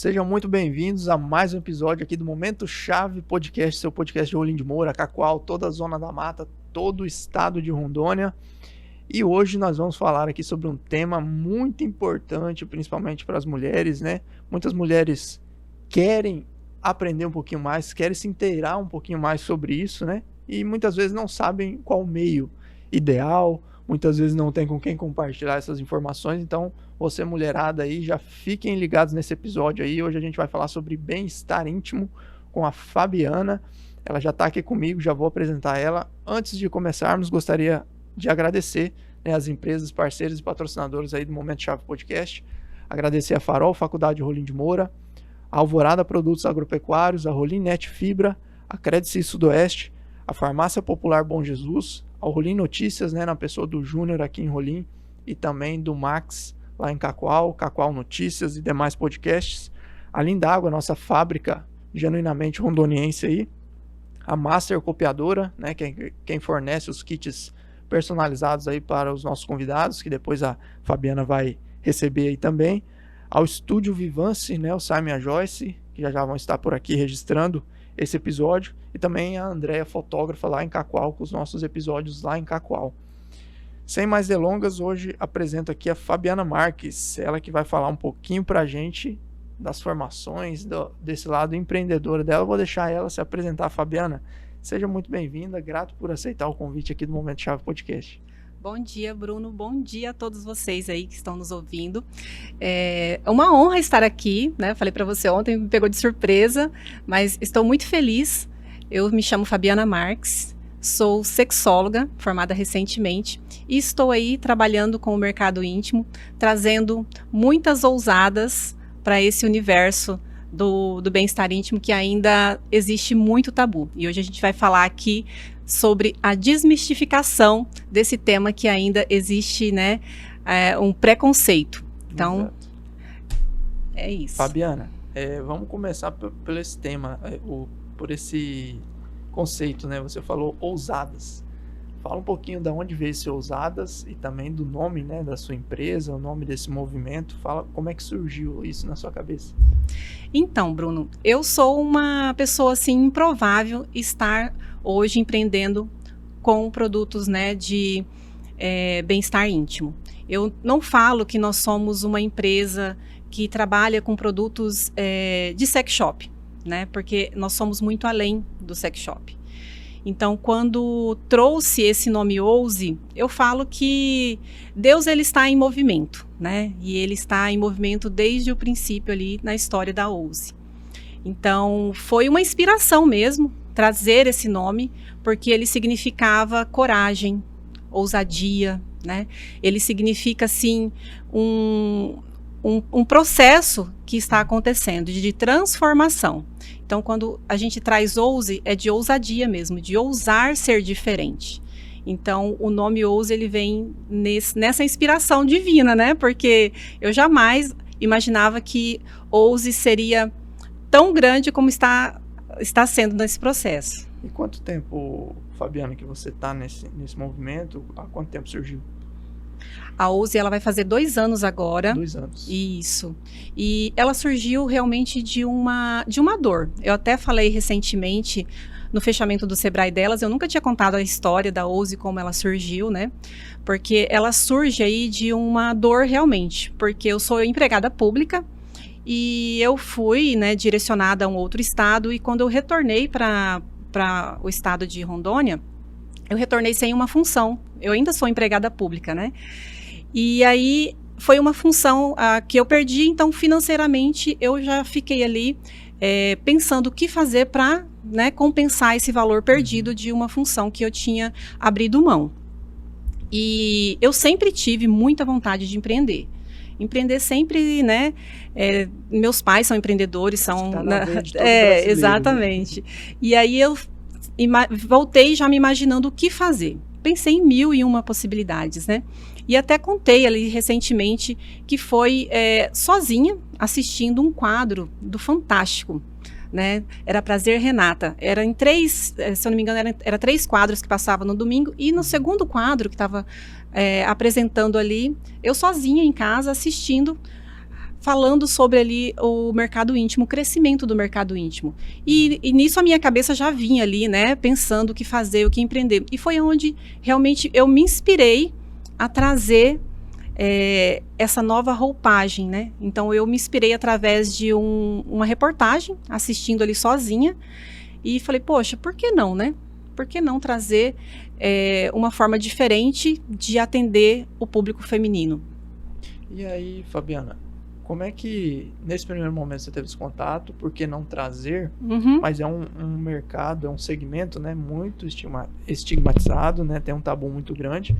Sejam muito bem-vindos a mais um episódio aqui do Momento Chave Podcast, seu podcast de Rolim de Moura, Cacoal, toda a Zona da Mata, todo o estado de Rondônia. E hoje nós vamos falar aqui sobre um tema muito importante, principalmente para as mulheres, né? Muitas mulheres querem aprender um pouquinho mais, querem se inteirar um pouquinho mais sobre isso, né? E muitas vezes não sabem qual meio ideal, muitas vezes não tem com quem compartilhar essas informações. Então, você mulherada aí, já fiquem ligados nesse episódio aí. Hoje a gente vai falar sobre bem-estar íntimo com a Fabiana. Ela já está aqui comigo, já vou apresentar ela. Antes de começarmos, gostaria de agradecer, né, as empresas, parceiros e patrocinadores aí do Momento Chave Podcast. Agradecer a Farol, Faculdade Rolim de Moura, a Alvorada Produtos Agropecuários, a Rolim Net Fibra, a Crédice Sudoeste, a Farmácia Popular Bom Jesus, a Rolim Notícias, né, na pessoa do Júnior aqui em Rolim, e também do Max lá em Cacoal, Cacoal Notícias e demais podcasts. A Lindágua, nossa fábrica genuinamente rondoniense aí, a Master Copiadora, né, quem fornece os kits personalizados aí para os nossos convidados, que depois a Fabiana vai receber aí também, ao Estúdio Vivance, né, o Simon e a Joyce, que já vão estar por aqui registrando esse episódio, e também a Andréia, fotógrafa lá em Cacoal, com os nossos episódios lá em Cacoal. Sem mais delongas, hoje apresento aqui a Fabiana Marques, ela que vai falar um pouquinho pra gente das formações, desse lado empreendedor dela. Eu vou deixar ela se apresentar. Fabiana, seja muito bem-vinda, grato por aceitar o convite aqui do Momento Chave Podcast. Bom dia, Bruno, bom dia a todos vocês aí que estão nos ouvindo. É uma honra estar aqui, né? Falei para você ontem, me pegou de surpresa, mas estou muito feliz. Eu me chamo Fabiana Marques, sou sexóloga, formada recentemente, e estou aí trabalhando com o mercado íntimo, trazendo muitas ousadas para esse universo do bem-estar íntimo, que ainda existe muito tabu. E hoje a gente vai falar aqui sobre a desmistificação desse tema que ainda existe, né, um preconceito. Então, exato. É isso. Fabiana, vamos começar por esse tema, por esse conceito, né? Você falou ousadas. Fala um pouquinho de onde veio esse ousadas e também do nome, né, da sua empresa, o nome desse movimento. Fala como é que surgiu isso na sua cabeça. Então, Bruno, eu sou uma pessoa assim improvável estar hoje empreendendo com produtos, né, de bem-estar íntimo. Eu não falo que nós somos uma empresa que trabalha com produtos de sex shop, né, porque nós somos muito além do sex shop. Então, quando trouxe esse nome Ouse, eu falo que Deus, ele está em movimento, né? E ele está em movimento desde o princípio ali na história da Ouse. Então, foi uma inspiração mesmo trazer esse nome, porque ele significava coragem, ousadia, né? Ele significa, assim, um processo que está acontecendo de transformação. Então, quando a gente traz ouse, é de ousadia mesmo, de ousar ser diferente. Então, o nome Ouse, ele vem nessa inspiração divina, né? Porque eu jamais imaginava que Ouse seria tão grande como está sendo nesse processo. E quanto tempo, Fabiana, que você está nesse movimento? Há quanto tempo surgiu? A Ouse, ela vai fazer 2 anos agora. 2 anos. Isso. E ela surgiu realmente de uma dor. Eu até falei recentemente, no fechamento do Sebrae delas, eu nunca tinha contado a história da Ouse, como ela surgiu, né? Porque ela surge aí de uma dor realmente. Porque eu sou empregada pública e eu fui, né, direcionada a um outro estado. E quando eu retornei para o estado de Rondônia, eu retornei sem uma função. Eu ainda sou empregada pública, né? E aí foi uma função que eu perdi, então financeiramente eu já fiquei ali pensando o que fazer para, né, compensar esse valor perdido de uma função que eu tinha abrido mão. E eu sempre tive muita vontade de empreender. Empreender sempre, né? Meus pais são empreendedores, são... Tá na veia de todo brasileiro, exatamente. Né? E aí eu voltei já me imaginando o que fazer. Pensei em 1001 possibilidades, né? E até contei ali recentemente que foi sozinha assistindo um quadro do Fantástico, né? Era Prazer Renata. Era em 3, se eu não me engano, era 3 quadros que passavam no domingo. E no segundo quadro que estava apresentando ali, eu sozinha em casa assistindo, falando sobre ali o mercado íntimo, o crescimento do mercado íntimo. E nisso a minha cabeça já vinha ali, né, pensando o que fazer, o que empreender. E foi onde realmente eu me inspirei a trazer essa nova roupagem, né? Então eu me inspirei através de uma reportagem, assistindo ali sozinha, e falei, poxa, por que não, né? Por que não trazer uma forma diferente de atender o público feminino? E aí, Fabiana, como é que nesse primeiro momento você teve esse contato? Por que não trazer? Mas é um mercado, é um segmento, né, muito estigmatizado, né? Tem um tabu muito grande.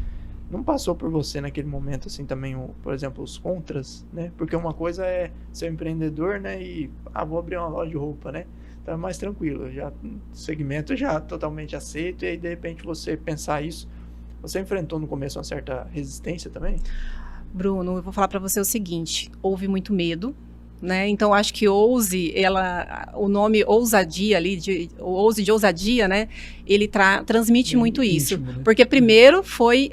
Não passou por você naquele momento, assim, também, por exemplo, os contras, né? Porque uma coisa é ser empreendedor, né? E, vou abrir uma loja de roupa, né? Então é mais tranquilo, já segmento já totalmente aceito, e aí, de repente, você pensar isso. Você enfrentou no começo uma certa resistência também? Bruno, eu vou falar para você o seguinte, houve muito medo, né? Então, acho que ouse, o nome ousadia ali, ouse de ousadia, né? Ele transmite muito íntimo, isso. né? Porque primeiro foi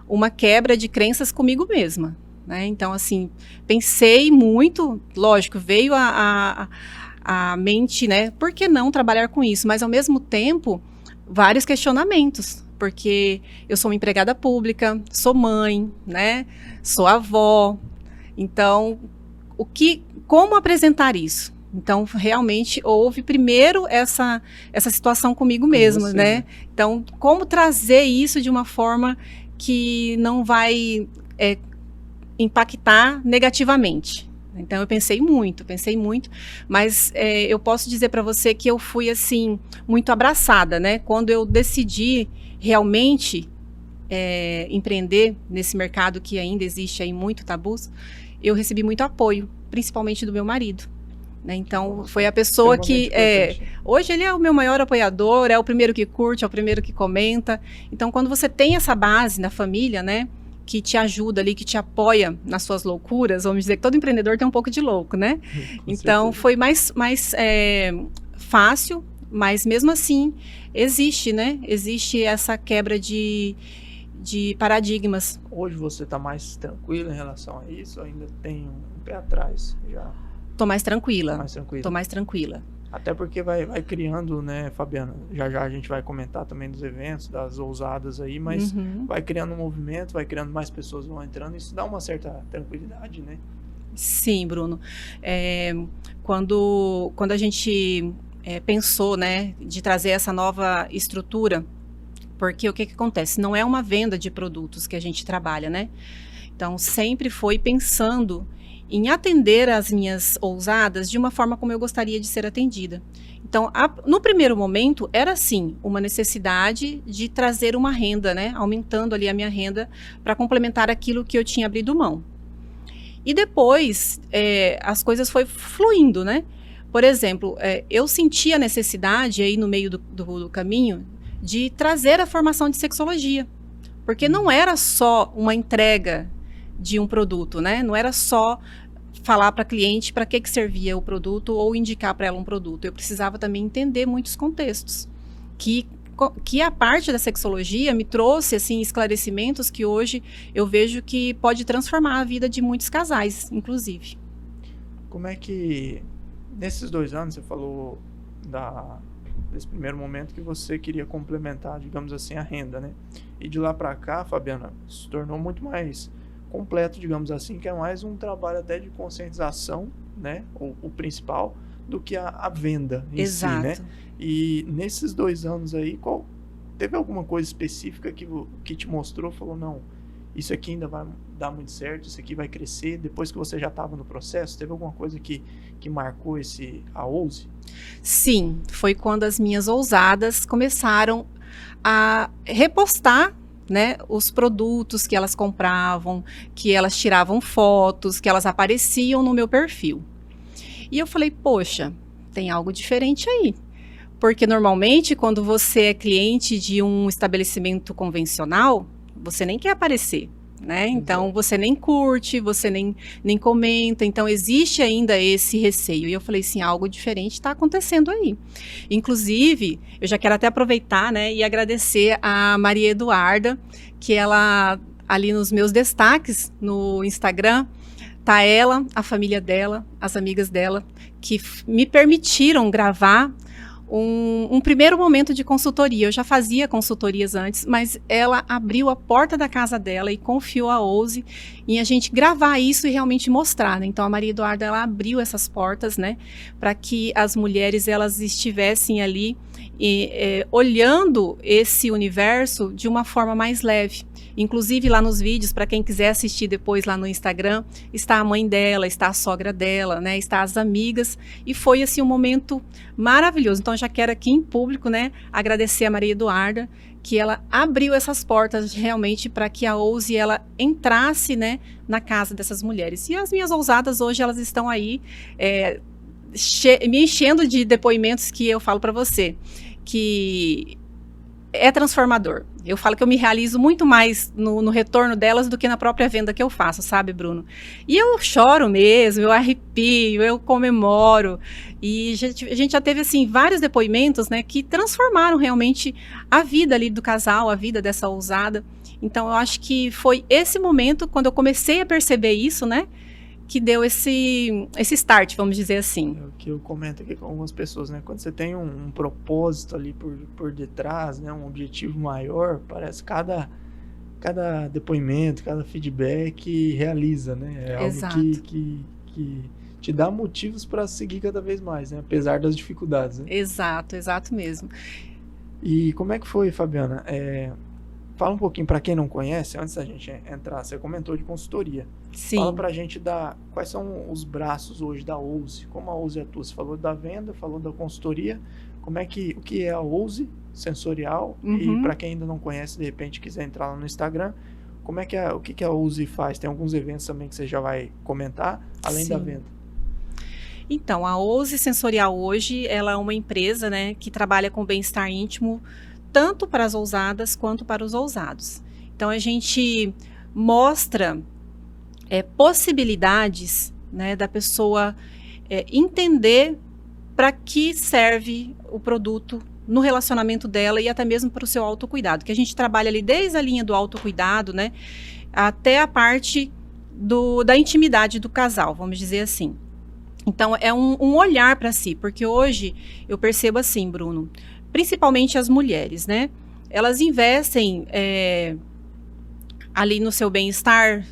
uma quebra de crenças comigo mesma, né? Então, assim, pensei muito, lógico, veio a mente, né? Por que não trabalhar com isso? Mas, ao mesmo tempo, vários questionamentos. Porque eu sou uma empregada pública, sou mãe, né? Sou avó. Então, como apresentar isso? Então, realmente, houve primeiro essa situação comigo mesma, né? Então, como trazer isso de uma forma que não vai impactar negativamente? Então, eu pensei muito, mas eu posso dizer para você que eu fui, assim, muito abraçada, né? Quando eu decidi realmente empreender nesse mercado que ainda existe aí muito tabus, eu recebi muito apoio, principalmente do meu marido, né? Então, foi a pessoa que hoje ele é o meu maior apoiador, é o primeiro que curte, é o primeiro que comenta. Então, quando você tem essa base na família, né, que te ajuda ali, que te apoia nas suas loucuras, vamos dizer que todo empreendedor tem um pouco de louco, né? Então, foi mais fácil, mas mesmo assim existe, né? Existe essa quebra de paradigmas. Hoje você está mais tranquila em relação a isso? Ou ainda tem um pé atrás? Já? Tô mais tranquila. Tô mais tranquila. Até porque vai criando, né, Fabiana? Já a gente vai comentar também dos eventos, das ousadas aí, mas vai criando um movimento, vai criando mais pessoas vão entrando, isso dá uma certa tranquilidade, né? Sim, Bruno. Quando a gente pensou, né, de trazer essa nova estrutura, porque o que acontece? Não é uma venda de produtos que a gente trabalha, né? Então, sempre foi pensando em atender as minhas ousadas de uma forma como eu gostaria de ser atendida. Então, no primeiro momento, era sim uma necessidade de trazer uma renda, né? Aumentando ali a minha renda para complementar aquilo que eu tinha abrido mão. E depois, as coisas foi fluindo, né? Por exemplo, eu senti a necessidade aí no meio do caminho de trazer a formação de sexologia, porque não era só uma entrega de um produto, né? Não era só falar para a cliente para que servia o produto ou indicar para ela um produto. Eu precisava também entender muitos contextos, que a parte da sexologia me trouxe assim esclarecimentos que hoje eu vejo que pode transformar a vida de muitos casais, inclusive. Como é que nesses 2 anos você falou desse primeiro momento que você queria complementar, digamos assim, a renda, né? E de lá para cá, Fabiana, se tornou muito mais completo, digamos assim, que é mais um trabalho até de conscientização, né? O principal, do que a venda em si, né? E nesses 2 anos aí, teve alguma coisa específica que te mostrou, falou, não, isso aqui ainda vai dar muito certo, isso aqui vai crescer, depois que você já estava no processo, teve alguma coisa que marcou a Ouse? Sim, foi quando as minhas ousadas começaram a repostar, né, os produtos que elas compravam, que elas tiravam fotos, que elas apareciam no meu perfil. E eu falei, poxa, tem algo diferente aí. Porque normalmente quando você é cliente de um estabelecimento convencional, você nem quer aparecer, né? Então você nem curte, você nem comenta, então existe ainda esse receio. E eu falei assim, algo diferente está acontecendo aí. Inclusive, eu já quero até aproveitar, né, e agradecer a Maria Eduarda, que ela ali nos meus destaques no Instagram tá ela, a família dela, as amigas dela, que me permitiram gravar um primeiro momento de consultoria. Eu já fazia consultorias antes, mas ela abriu a porta da casa dela e confiou a Ouse em a gente gravar isso e realmente mostrar, né? Então a Maria Eduarda, ela abriu essas portas, né, para que as mulheres elas estivessem ali olhando esse universo de uma forma mais leve. Inclusive lá nos vídeos, para quem quiser assistir depois lá no Instagram, está a mãe dela, está a sogra dela, né, está as amigas, e foi assim um momento maravilhoso. Então já quero aqui em público, né, agradecer a Maria Eduarda, que ela abriu essas portas realmente para que a Ouse ela entrasse, né, na casa dessas mulheres. E as minhas ousadas hoje elas estão aí me enchendo de depoimentos que eu falo para você, que é transformador. Eu falo que eu me realizo muito mais no retorno delas do que na própria venda que eu faço, sabe, Bruno? E eu choro mesmo, eu arrepio, eu comemoro. E a gente já teve, assim, vários depoimentos, né, que transformaram realmente a vida ali do casal, a vida dessa ousada. Então, eu acho que foi esse momento, quando eu comecei a perceber isso, né, que deu esse start, vamos dizer assim. É o que eu comento aqui com algumas pessoas, né? Quando você tem um propósito ali por detrás, né? Um objetivo maior, parece cada depoimento, cada feedback realiza, né? É algo que te dá motivos para seguir cada vez mais, né? Apesar das dificuldades, né? Exato mesmo. E como é que foi, Fabiana? Fala um pouquinho para quem não conhece, antes da gente entrar, você comentou de consultoria. Sim. Fala pra gente quais são os braços hoje da Ouse, como a Ouse atua. Você falou da venda, falou da consultoria, o que é a Ouse sensorial, e para quem ainda não conhece, de repente quiser entrar lá no Instagram, o que a Ouse faz? Tem alguns eventos também que você já vai comentar, além da venda. Então, a Ouse Sensorial hoje, ela é uma empresa, né, que trabalha com bem-estar íntimo, tanto para as ousadas quanto para os ousados. Então, a gente mostra possibilidades, né, da pessoa entender para que serve o produto no relacionamento dela e até mesmo para o seu autocuidado, que a gente trabalha ali desde a linha do autocuidado, né, até a parte da intimidade do casal, vamos dizer assim. Então, é um olhar para si, porque hoje eu percebo assim, Bruno, principalmente as mulheres, né? Elas investem ali no seu bem-estar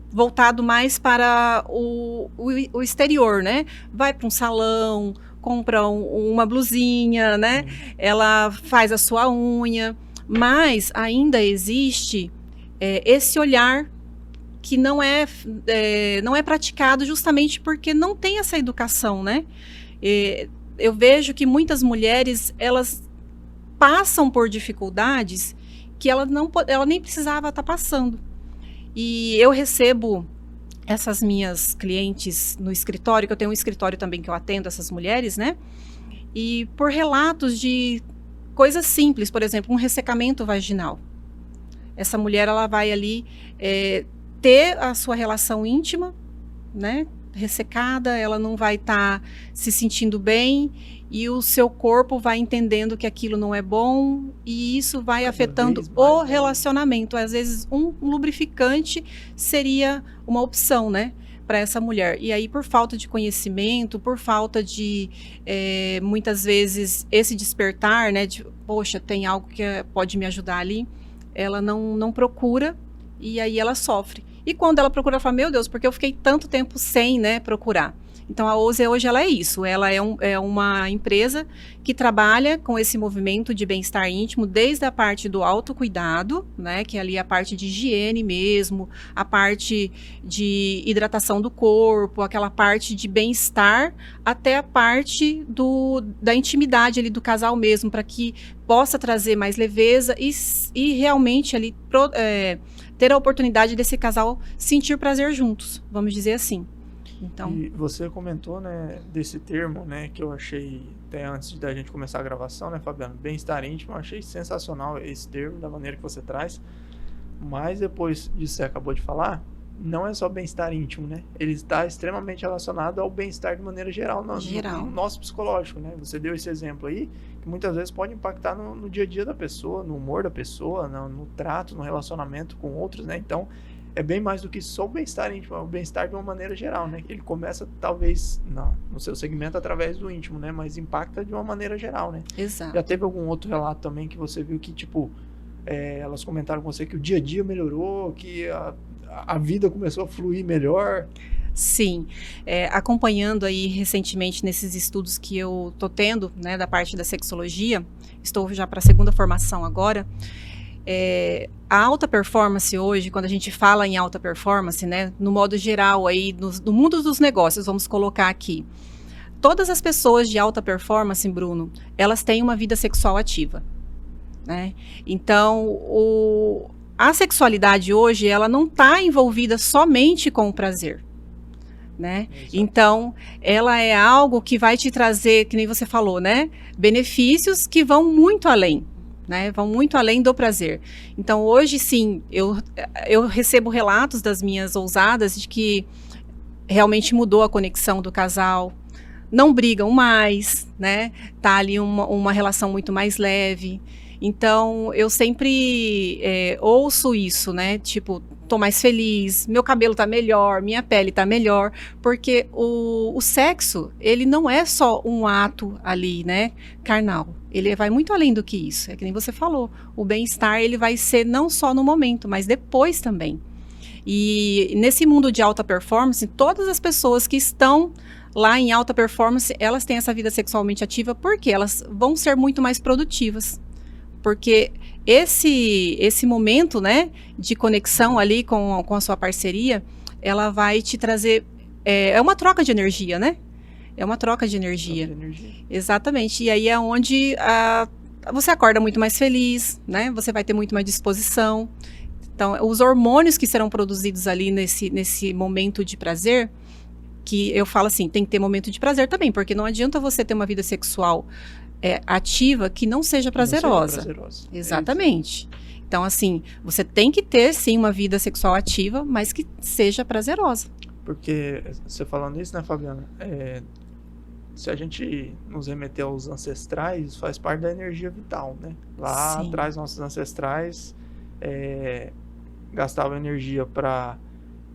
voltado mais para o exterior, né? Vai para um salão, compra uma blusinha, né? Ela faz a sua unha, mas ainda existe esse olhar que não é praticado justamente porque não tem essa educação, né? Eu vejo que muitas mulheres, elas passam por dificuldades que ela nem precisava estar passando. E eu recebo essas minhas clientes no escritório, que eu tenho um escritório também que eu atendo essas mulheres, né? E por relatos de coisas simples, por exemplo, um ressecamento vaginal. Essa mulher, ela vai ali ter a sua relação íntima, né? Ressecada, ela não vai estar se sentindo bem e o seu corpo vai entendendo que aquilo não é bom e isso vai afetando o relacionamento. Às vezes um lubrificante seria uma opção, né, para essa mulher. E aí, por falta de conhecimento, por falta de muitas vezes esse despertar, né, de poxa, tem algo que pode me ajudar ali, ela não procura e aí ela sofre. E quando ela procura, ela fala, meu Deus, porque eu fiquei tanto tempo sem, né, procurar. Então, a Ouse hoje, ela é isso. Ela é uma empresa que trabalha com esse movimento de bem-estar íntimo, desde a parte do autocuidado, né, que é ali a parte de higiene mesmo, a parte de hidratação do corpo, aquela parte de bem-estar, até a parte da intimidade ali do casal mesmo, para que possa trazer mais leveza e realmente ali ter a oportunidade desse casal sentir prazer juntos, vamos dizer assim. Então... E você comentou, né, desse termo, né, que eu achei, até antes da gente começar a gravação, né, Fabiano, bem-estar íntimo, eu achei sensacional esse termo, da maneira que você traz, mas depois disso que você acabou de falar, não é só bem-estar íntimo, né, ele está extremamente relacionado ao bem-estar de maneira geral, no nosso psicológico, né, você deu esse exemplo aí, que muitas vezes pode impactar no dia a dia da pessoa, no humor da pessoa, no trato, no relacionamento com outros, né, então é bem mais do que só o bem-estar íntimo, é o bem-estar de uma maneira geral, né? Ele começa, talvez, no seu segmento através do íntimo, né? Mas impacta de uma maneira geral, né? Exato. Já teve algum outro relato também que você viu que, tipo, elas comentaram com você que o dia a dia melhorou, que a vida começou a fluir melhor? Sim, acompanhando aí recentemente nesses estudos que eu tô tendo, né, da parte da sexologia, estou já para a segunda formação agora. A alta performance hoje, quando a gente fala em alta performance, né, no modo geral aí, no mundo dos negócios, vamos colocar aqui, todas as pessoas de alta performance, Bruno, elas têm uma vida sexual ativa, né? Então, a sexualidade hoje, ela não está envolvida somente com o prazer, né? Então, ela é algo que vai te trazer, que nem você falou, né? Benefícios que vão muito além, né? Vão muito além do prazer. Então, hoje, sim, eu recebo relatos das minhas ousadas de que realmente mudou a conexão do casal, não brigam mais, né? Tá ali uma relação muito mais leve. Então, eu sempre ouço isso, né? Tipo, tô mais feliz, meu cabelo tá melhor, minha pele tá melhor, porque o sexo, ele não é só um ato ali, né, carnal. Ele vai muito além do que isso. É que nem você falou, o bem-estar, ele vai ser não só no momento, mas depois também. E nesse mundo de alta performance, todas as pessoas que estão lá em alta performance, elas têm essa vida sexualmente ativa, porque elas vão ser muito mais produtivas. Porque esse momento, né, de conexão ali com a sua parceria, ela vai te trazer, é uma troca de energia, né? É uma troca de energia. Exatamente. E aí é onde você acorda muito mais feliz, né? Você vai ter muito mais disposição. Então, os hormônios que serão produzidos ali nesse momento de prazer, que eu falo assim, tem que ter momento de prazer também, porque não adianta você ter uma vida sexual ativa que não seja prazerosa. Exatamente. Então, assim, você tem que ter, sim, uma vida sexual ativa, mas que seja prazerosa. Porque, você falando isso, né, Fabiana? Se a gente nos remeter aos ancestrais, faz parte da energia vital, né? Lá atrás, nossos ancestrais gastavam energia para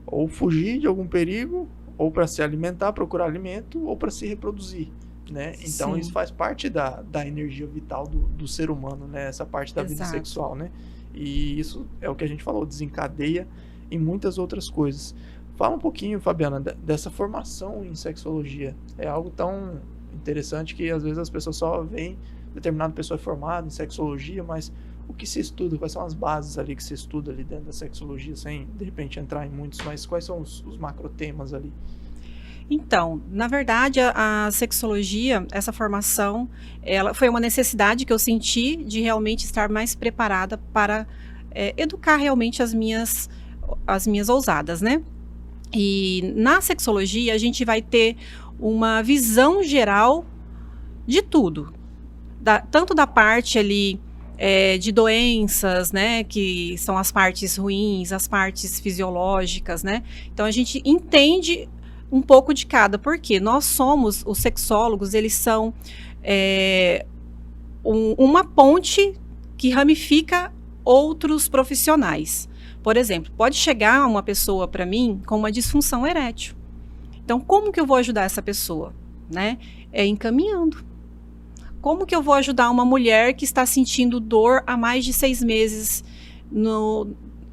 ou fugir de algum perigo, ou para se alimentar, procurar alimento, ou para se reproduzir. Né? Então isso faz parte da energia vital do ser humano, né? Essa parte da vida sexual, né? E isso é o que a gente falou, desencadeia em muitas outras coisas. Fala um pouquinho, Fabiana, dessa formação em sexologia. É algo tão interessante que às vezes as pessoas só veem determinada pessoa formada em sexologia, mas o que se estuda, quais são as bases ali que se estuda ali dentro da sexologia, sem de repente entrar em muitos, mas quais são os macrotemas ali? Então, na verdade, a sexologia, essa formação, ela foi uma necessidade que eu senti de realmente estar mais preparada para educar realmente as minhas ousadas, né? E na sexologia, a gente vai ter uma visão geral de tudo, tanto da parte ali de doenças, né, que são as partes ruins, as partes fisiológicas, né? Então, a gente entende um pouco de cada, porque nós somos, os sexólogos, eles são uma ponte que ramifica outros profissionais. Por exemplo, pode chegar uma pessoa para mim com uma disfunção erétil. Então, como que eu vou ajudar essa pessoa? Né? Encaminhando. Como que eu vou ajudar uma mulher que está sentindo dor há mais de 6 meses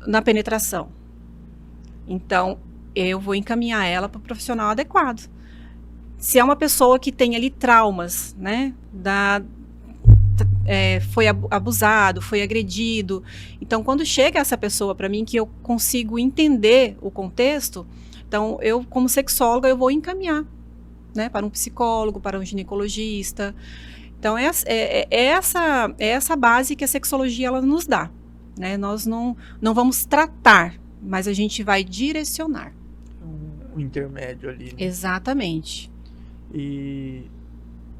na penetração? Então, eu vou encaminhar ela para o profissional adequado. Se é uma pessoa que tem ali traumas, né, foi abusado, foi agredido, então quando chega essa pessoa para mim, que eu consigo entender o contexto, então eu, como sexóloga, eu vou encaminhar, né, para um psicólogo, para um ginecologista. Então é essa base que a sexologia ela nos dá, né? Nós não vamos tratar, mas a gente vai direcionar. O intermédio ali, né? Exatamente. E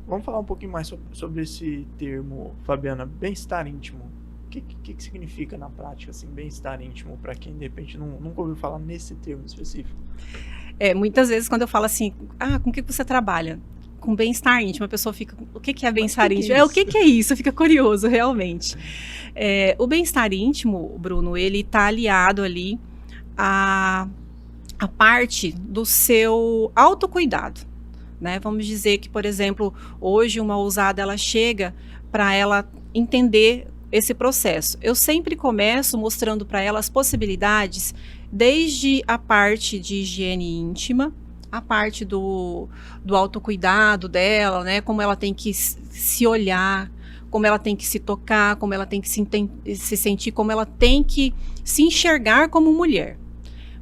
vamos falar um pouquinho mais sobre esse termo, Fabiana, bem-estar íntimo. O que significa na prática, assim, bem-estar íntimo, para quem de repente nunca ouviu falar nesse termo específico? Muitas vezes quando eu falo assim, com o que você trabalha? Com bem-estar íntimo, a pessoa fica, o que é bem-estar íntimo? O que é isso? Fica curioso, realmente. O bem-estar íntimo, Bruno, ele está aliado ali a parte do seu autocuidado, né? Vamos dizer que, por exemplo, hoje uma ousada ela chega para ela entender esse processo. Eu sempre começo mostrando para ela as possibilidades, desde a parte de higiene íntima, a parte do autocuidado dela, né? Como ela tem que se olhar, como ela tem que se tocar, como ela tem que se sentir, como ela tem que se enxergar como mulher.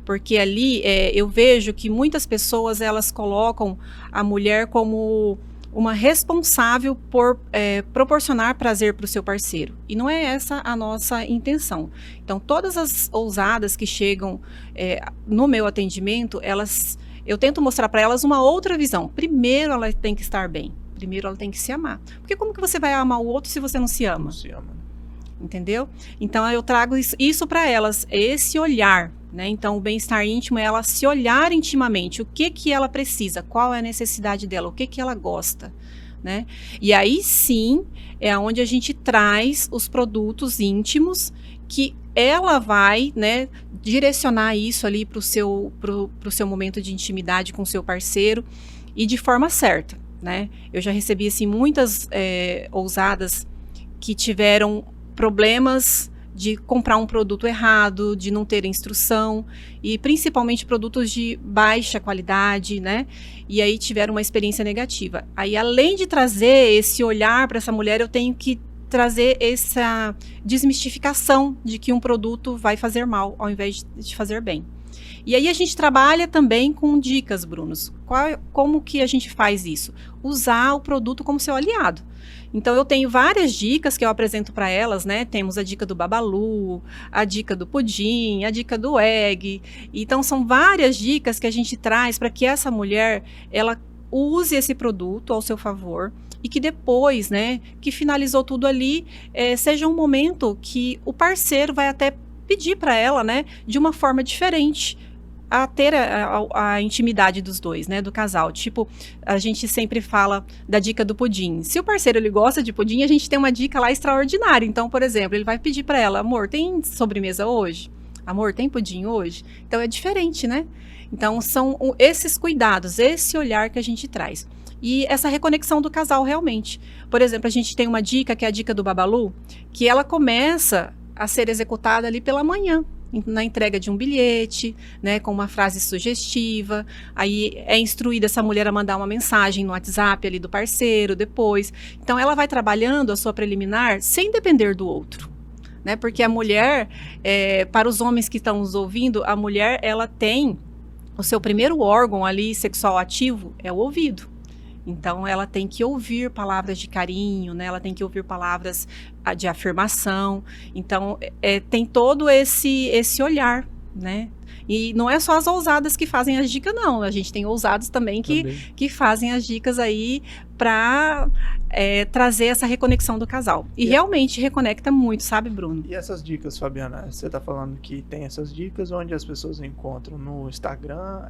Porque ali eu vejo que muitas pessoas elas colocam a mulher como uma responsável por proporcionar prazer para o seu parceiro. E não é essa a nossa intenção. Então, todas as ousadas que chegam no meu atendimento, eu tento mostrar para elas uma outra visão. Primeiro, ela tem que estar bem. Primeiro, ela tem que se amar. Porque como que você vai amar o outro se você não se ama? Não se ama. Entendeu? Então, eu trago isso para elas, esse olhar, né? Então, o bem-estar íntimo é ela se olhar intimamente, o que ela precisa, qual é a necessidade dela, o que ela gosta, né? E aí sim, é onde a gente traz os produtos íntimos que ela vai, né, direcionar isso ali pro seu momento de intimidade com o seu parceiro e de forma certa, né? Eu já recebi, assim, muitas ousadas que tiveram problemas de comprar um produto errado, de não ter instrução, e principalmente produtos de baixa qualidade, né? E aí tiveram uma experiência negativa. Aí, além de trazer esse olhar para essa mulher, eu tenho que trazer essa desmistificação de que um produto vai fazer mal, ao invés de fazer bem. E aí a gente trabalha também com dicas, Brunos. Como que a gente faz isso? Usar o produto como seu aliado. Então, eu tenho várias dicas que eu apresento para elas, né? Temos a dica do Babalu, a dica do pudim, a dica do egg. Então, são várias dicas que a gente traz para que essa mulher, ela use esse produto ao seu favor e que depois, né, que finalizou tudo ali, seja um momento que o parceiro vai até pedir para ela, né, de uma forma diferente, a ter a intimidade dos dois, né, do casal. Tipo, a gente sempre fala da dica do pudim. Se o parceiro ele gosta de pudim, a gente tem uma dica lá extraordinária. Então, por exemplo, ele vai pedir para ela: amor, tem sobremesa hoje? Amor, tem pudim hoje? Então, é diferente, né? Então, são esses cuidados, esse olhar que a gente traz. E essa reconexão do casal, realmente. Por exemplo, a gente tem uma dica, que é a dica do Babalu, que ela começa a ser executada ali pela manhã, na entrega de um bilhete, né, com uma frase sugestiva. Aí é instruída essa mulher a mandar uma mensagem no WhatsApp ali do parceiro depois. Então, ela vai trabalhando a sua preliminar sem depender do outro, né? Porque a mulher, para os homens que estão nos ouvindo, a mulher, ela tem o seu primeiro órgão ali sexual ativo é o ouvido. Então, ela tem que ouvir palavras de carinho, né? Ela tem que ouvir palavras de afirmação. Então, tem todo esse olhar, né? E não é só as ousadas que fazem as dicas, não. A gente tem ousados também que fazem as dicas aí para trazer essa reconexão do casal. E realmente reconecta muito, sabe, Bruno? E essas dicas, Fabiana, você está falando que tem essas dicas onde as pessoas encontram no Instagram,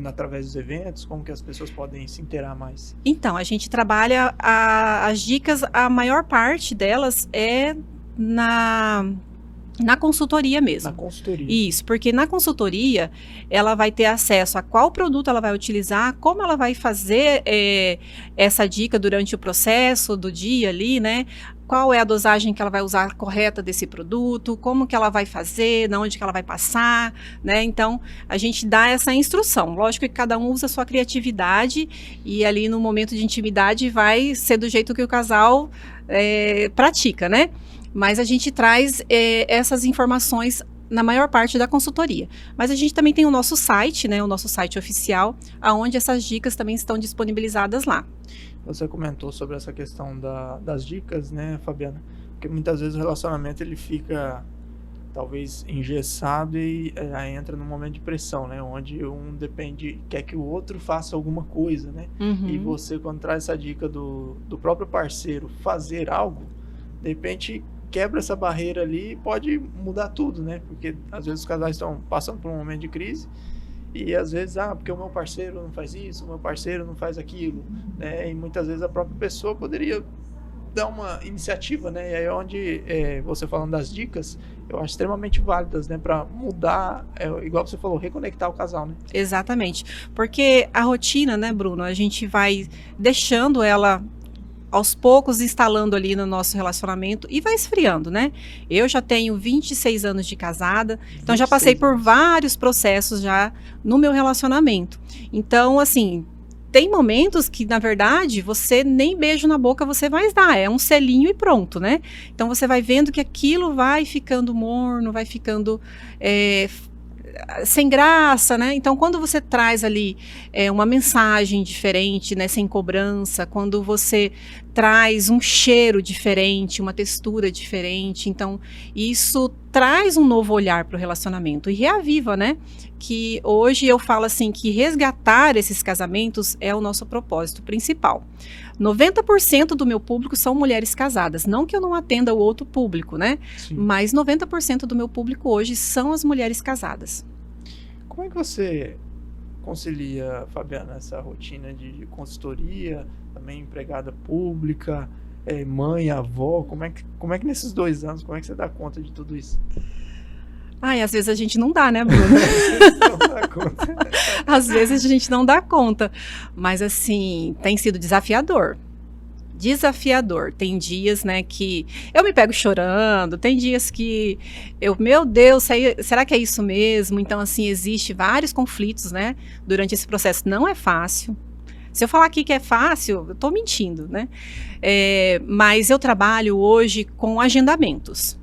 através dos eventos, como que as pessoas podem se inteirar mais? Então, a gente trabalha as dicas, a maior parte delas é na consultoria mesmo. Na consultoria. Isso, porque na consultoria ela vai ter acesso a qual produto ela vai utilizar, como ela vai fazer essa dica durante o processo do dia ali, né? Qual é a dosagem que ela vai usar correta desse produto, como que ela vai fazer, de onde que ela vai passar, né? Então, a gente dá essa instrução. Lógico que cada um usa a sua criatividade e ali no momento de intimidade vai ser do jeito que o casal pratica, né? Mas a gente traz essas informações na maior parte da consultoria. Mas a gente também tem o nosso site, né, o nosso site oficial, onde essas dicas também estão disponibilizadas lá. Você comentou sobre essa questão das dicas, né, Fabiana? Porque muitas vezes o relacionamento ele fica talvez engessado e entra num momento de pressão, né? Onde quer que o outro faça alguma coisa, né? Uhum. E você, quando traz essa dica do próprio parceiro fazer algo, de repente quebra essa barreira ali e pode mudar tudo, né? Porque às vezes os casais estão passando por um momento de crise e às vezes, porque o meu parceiro não faz isso, o meu parceiro não faz aquilo, né? E muitas vezes a própria pessoa poderia dar uma iniciativa, né? E aí é onde você falando das dicas, eu acho extremamente válidas, né? Para mudar, igual você falou, reconectar o casal, né? Exatamente. Porque a rotina, né, Bruno, a gente vai deixando ela aos poucos instalando ali no nosso relacionamento e vai esfriando, né? Eu já tenho 26 anos de casada, então já passei por vários processos já no meu relacionamento. Então, assim, tem momentos que, na verdade, você nem beijo na boca você vai dar, é um selinho e pronto, né? Então você vai vendo que aquilo vai ficando morno, vai ficando sem graça, né? Então, quando você traz ali uma mensagem diferente, né, sem cobrança, quando você traz um cheiro diferente, uma textura diferente, então isso traz um novo olhar para o relacionamento e reaviva, né? Que hoje eu falo assim que resgatar esses casamentos é o nosso propósito principal. 90% do meu público são mulheres casadas, não que eu não atenda o outro público, né? Sim. Mas 90% do meu público hoje são as mulheres casadas. Como é que você concilia, Fabiana, essa rotina de consultoria, também empregada pública, mãe, avó? Como é que nesses 2 anos, como é que você dá conta de tudo isso? Ai, às vezes a gente não dá, né, Bruno? Não dá conta. Às vezes a gente não dá conta, mas assim, tem sido desafiador. Desafiador. Tem dias, né, que eu me pego chorando, tem dias que meu Deus, será que é isso mesmo? Então, assim, existe vários conflitos, né, durante esse processo. Não é fácil. Se eu falar aqui que é fácil, eu tô mentindo, né? Mas eu trabalho hoje com agendamentos.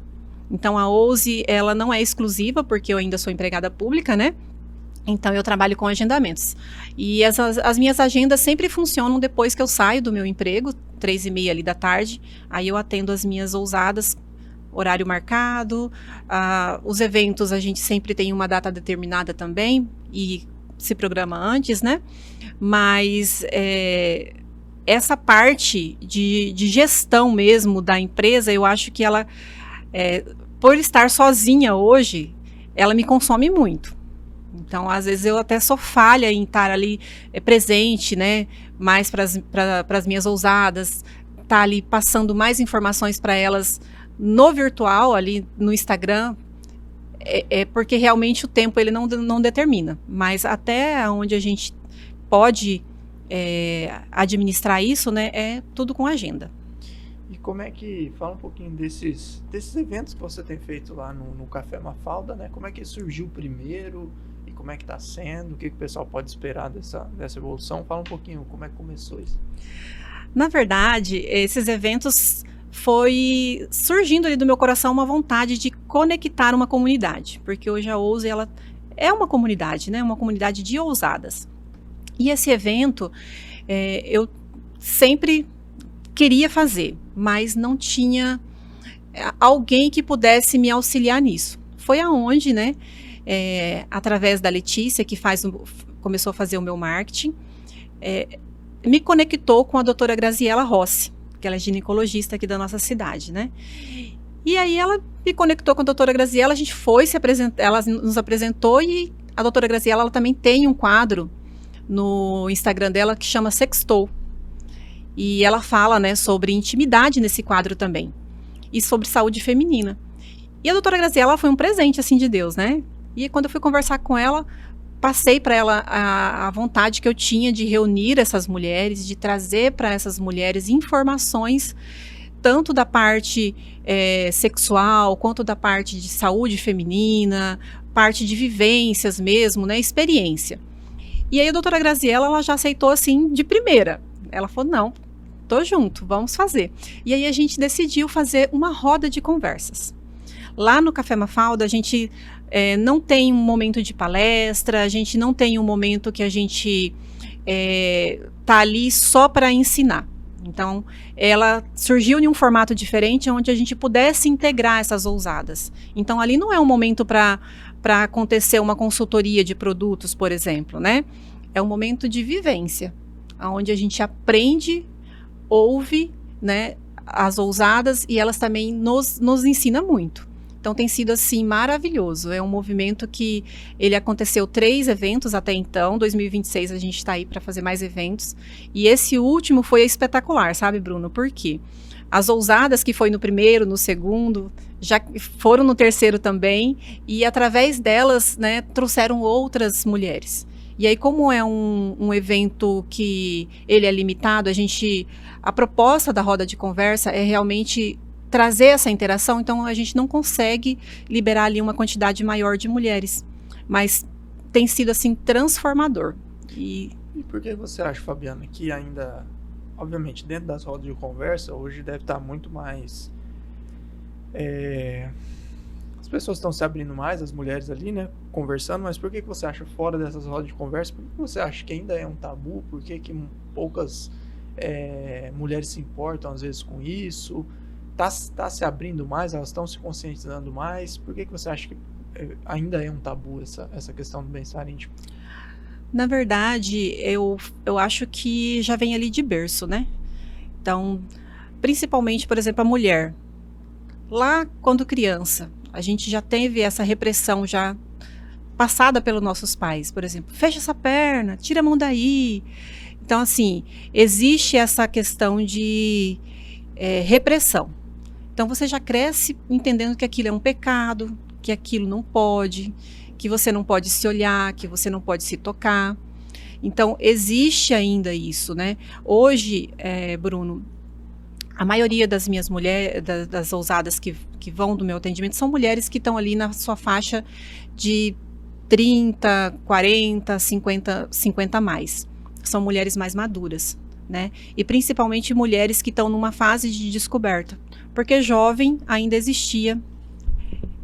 Então, a Ouse, ela não é exclusiva, porque eu ainda sou empregada pública, né? Então, eu trabalho com agendamentos. E as minhas agendas sempre funcionam depois que eu saio do meu emprego, 3h30 ali da tarde. Aí eu atendo as minhas ousadas, horário marcado. Os eventos, a gente sempre tem uma data determinada também, e se programa antes, né? Mas essa parte de gestão mesmo da empresa, eu acho que ela... por estar sozinha hoje, ela me consome muito. Então, às vezes, eu até sou falha em estar ali presente, né? Mais para as minhas ousadas, estar ali passando mais informações para elas no virtual, ali no Instagram, porque realmente o tempo ele não determina. Mas até onde a gente pode administrar isso, né? É tudo com agenda. E como é que, fala um pouquinho desses eventos que você tem feito lá no Café Mafalda, né? Como é que surgiu primeiro e como é que está sendo? O que o pessoal pode esperar dessa evolução? Fala um pouquinho como é que começou isso. Na verdade, esses eventos foi surgindo ali do meu coração uma vontade de conectar uma comunidade, porque hoje a Ouse, ela é uma comunidade, né? Uma comunidade de ousadas. E esse evento, eu sempre queria fazer, mas não tinha alguém que pudesse me auxiliar nisso. Foi aonde, né, através da Letícia, que começou a fazer o meu marketing, me conectou com a doutora Graziela Rossi, que ela é ginecologista aqui da nossa cidade, né? E aí ela me conectou com a doutora Graziela, a gente foi se apresentar, ela nos apresentou, e a doutora Graziela, ela também tem um quadro no Instagram dela que chama Sextou. E ela fala, né, sobre intimidade nesse quadro também. E sobre saúde feminina. E a doutora Graziela foi um presente, assim, de Deus, né? E quando eu fui conversar com ela, passei para ela a vontade que eu tinha de reunir essas mulheres, de trazer para essas mulheres informações, tanto da parte sexual, quanto da parte de saúde feminina, parte de vivências mesmo, né, experiência. E aí a doutora Graziela, ela já aceitou, assim, de primeira. Ela falou, não, tô junto, vamos fazer. E aí a gente decidiu fazer uma roda de conversas. Lá no Café Mafalda, a gente não tem um momento de palestra, a gente não tem um momento que a gente tá ali só para ensinar. Então, ela surgiu em um formato diferente, onde a gente pudesse integrar essas ousadas. Então, ali não é um momento para acontecer uma consultoria de produtos, por exemplo, né? É um momento de vivência, onde a gente aprende, ouve, né, as ousadas, e elas também nos ensinam muito. Então tem sido assim maravilhoso, é um movimento que ele aconteceu 3 eventos até então, 2026 a gente está aí para fazer mais eventos, e esse último foi espetacular, sabe, Bruno? Por quê? As ousadas que foi no primeiro, no segundo, já foram no terceiro também, e através delas, né, trouxeram outras mulheres. E aí, como é um evento que ele é limitado, a proposta da roda de conversa é realmente trazer essa interação, então a gente não consegue liberar ali uma quantidade maior de mulheres, mas tem sido assim transformador. E por que você acha, Fabiana, que ainda, obviamente, dentro das rodas de conversa, hoje deve estar muito mais... As pessoas estão se abrindo mais, as mulheres ali, né, conversando, mas por que você acha fora dessas rodas de conversa? Por que você acha que ainda é um tabu? Por que poucas mulheres se importam, às vezes, com isso? Tá se abrindo mais, elas estão se conscientizando mais? Por que você acha que ainda é um tabu essa questão do bem-estar íntimo? Na verdade, eu acho que já vem ali de berço, né? Então, principalmente, por exemplo, a mulher. Lá, quando criança, a gente já teve essa repressão já passada pelos nossos pais. Por exemplo, fecha essa perna, tira a mão daí. Então, assim, existe essa questão de repressão. Então, você já cresce entendendo que aquilo é um pecado, que aquilo não pode, que você não pode se olhar, que você não pode se tocar. Então, existe ainda isso, né? Hoje, Bruno, a maioria das minhas mulheres, das ousadas que vão do meu atendimento, são mulheres que estão ali na sua faixa de 30, 40, 50 a mais. São mulheres mais maduras, né? E principalmente mulheres que estão numa fase de descoberta. Porque jovem ainda existia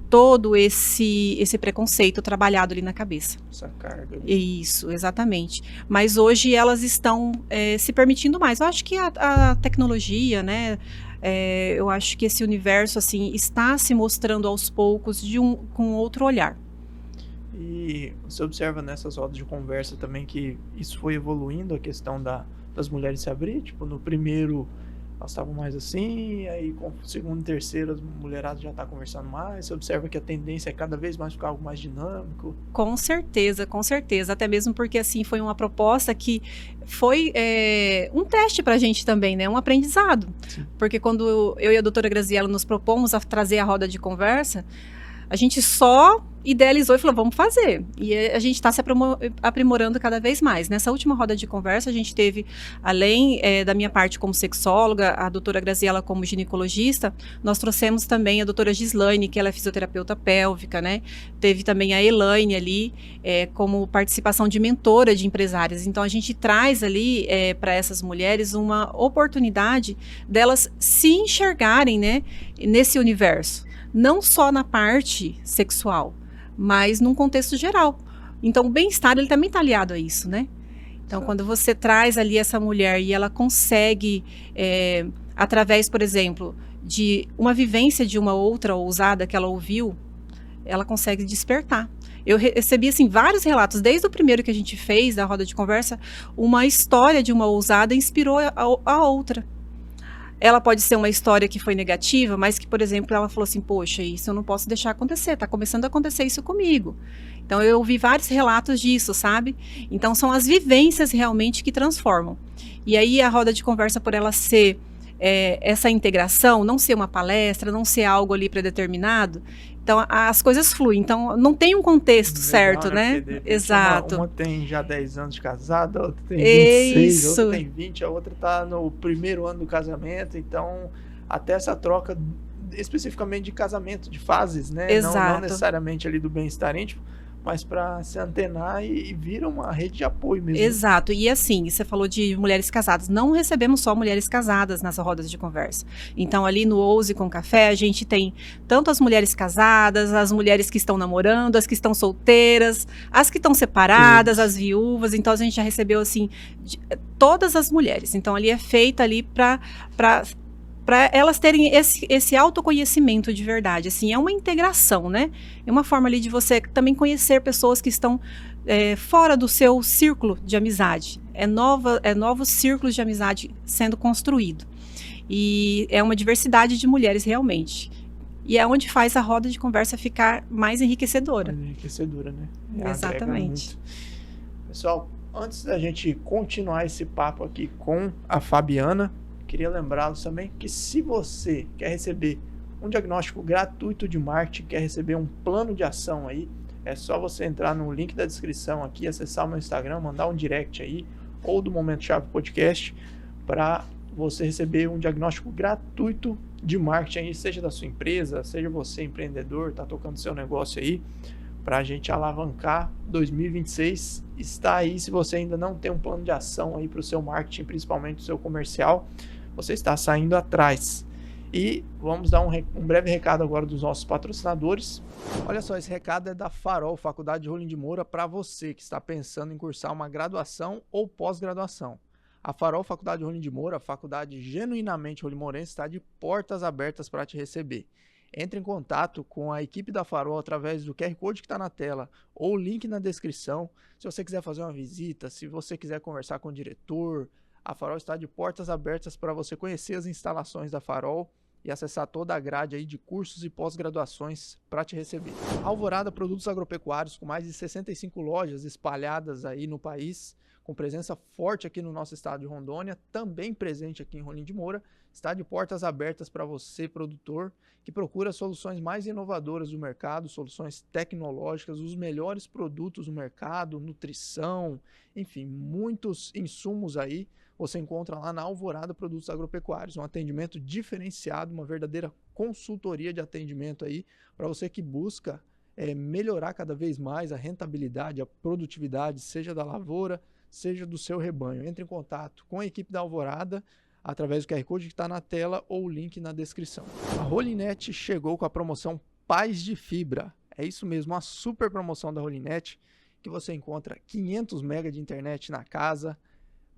todo esse preconceito trabalhado ali na cabeça. Essa carga. Isso, exatamente. Mas hoje elas estão se permitindo mais. Eu acho que a tecnologia, né? Eu acho que esse universo assim está se mostrando aos poucos com outro olhar. E você observa nessas rodas de conversa também que isso foi evoluindo, a questão das mulheres se abrir? Tipo, no primeiro elas estavam mais assim, aí com o segundo e terceiro as mulheradas já estão conversando mais. Você observa que a tendência é cada vez mais ficar algo mais dinâmico? Com certeza, até mesmo porque assim foi uma proposta que foi um teste para a gente também, né? Um aprendizado. Sim. Porque quando eu e a doutora Graziella nos propomos a trazer a roda de conversa, a gente só idealizou e falou, vamos fazer. E a gente está se aprimorando cada vez mais. Nessa última roda de conversa, a gente teve, além da minha parte como sexóloga, a doutora Graziella como ginecologista, nós trouxemos também a doutora Gislaine, que ela é fisioterapeuta pélvica, né? Teve também a Elaine ali, como participação de mentora de empresárias. Então, a gente traz ali para essas mulheres uma oportunidade delas se enxergarem, né, nesse universo. Não só na parte sexual, mas num contexto geral. Então, o bem-estar, ele também está aliado a isso, né? Então, quando você traz ali essa mulher e ela consegue, através, por exemplo, de uma vivência de uma outra ousada que ela ouviu, ela consegue despertar. Eu recebi, assim, vários relatos, desde o primeiro que a gente fez, da roda de conversa, uma história de uma ousada inspirou a outra. Ela pode ser uma história que foi negativa, mas que, por exemplo, ela falou assim, poxa, isso eu não posso deixar acontecer, está começando a acontecer isso comigo. Então, eu ouvi vários relatos disso, sabe? Então, são as vivências realmente que transformam. E aí, a roda de conversa, por ela ser essa integração, não ser uma palestra, não ser algo ali predeterminado, então as coisas fluem. Então, não tem um contexto certo, né? Exato. Uma tem já 10 anos de casada, a outra tem 26, a outra tem 20, a outra está no primeiro ano do casamento. Então, até essa troca especificamente de casamento, de fases, né? Não necessariamente ali do bem-estar íntimo, mas para se antenar e vira uma rede de apoio mesmo. Exato. E assim, você falou de mulheres casadas. Não recebemos só mulheres casadas nas rodas de conversa. Então, ali no Ouse com Café, a gente tem tanto as mulheres casadas, as mulheres que estão namorando, as que estão solteiras, as que estão separadas, as viúvas. Então, a gente já recebeu, assim, todas as mulheres. Então, ali é feita ali para elas terem esse autoconhecimento de verdade, assim, é uma integração, né? É uma forma ali de você também conhecer pessoas que estão fora do seu círculo de amizade. É novos círculos de amizade sendo construído. E é uma diversidade de mulheres realmente. E é onde faz a roda de conversa ficar mais enriquecedora. Mais enriquecedora, né? Exatamente. Pessoal, antes da gente continuar esse papo aqui com a Fabiana, queria lembrá-los também que se você quer receber um diagnóstico gratuito de marketing, quer receber um plano de ação aí, é só você entrar no link da descrição aqui, acessar o meu Instagram, mandar um direct aí, ou do Momento Chave Podcast, para você receber um diagnóstico gratuito de marketing aí, seja da sua empresa, seja você empreendedor, está tocando seu negócio aí, para a gente alavancar 2026. Está aí, se você ainda não tem um plano de ação aí para o seu marketing, principalmente o seu comercial, você está saindo atrás. E vamos dar um breve recado agora dos nossos patrocinadores. Olha só, esse recado é da Farol, Faculdade de Rolim de Moura, para você que está pensando em cursar uma graduação ou pós-graduação. A Farol, Faculdade de Rolim de Moura, a faculdade genuinamente rolimourense, está de portas abertas para te receber. Entre em contato com a equipe da Farol através do QR Code que está na tela ou o link na descrição. Se você quiser fazer uma visita, se você quiser conversar com o diretor, a Farol está de portas abertas para você conhecer as instalações da Farol e acessar toda a grade aí de cursos e pós-graduações para te receber. Alvorada Produtos Agropecuários, com mais de 65 lojas espalhadas aí no país, com presença forte aqui no nosso estado de Rondônia, também presente aqui em Rolim de Moura, está de portas abertas para você, produtor, que procura soluções mais inovadoras do mercado, soluções tecnológicas, os melhores produtos do mercado, nutrição, enfim, muitos insumos aí, você encontra lá na Alvorada Produtos Agropecuários, um atendimento diferenciado, uma verdadeira consultoria de atendimento aí, para você que busca melhorar cada vez mais a rentabilidade, a produtividade, seja da lavoura, seja do seu rebanho. Entre em contato com a equipe da Alvorada através do QR Code que está na tela ou o link na descrição. A Rolinet chegou com a promoção Paz de Fibra. É isso mesmo, uma super promoção da Rolinet, que você encontra 500 MB de internet na casa,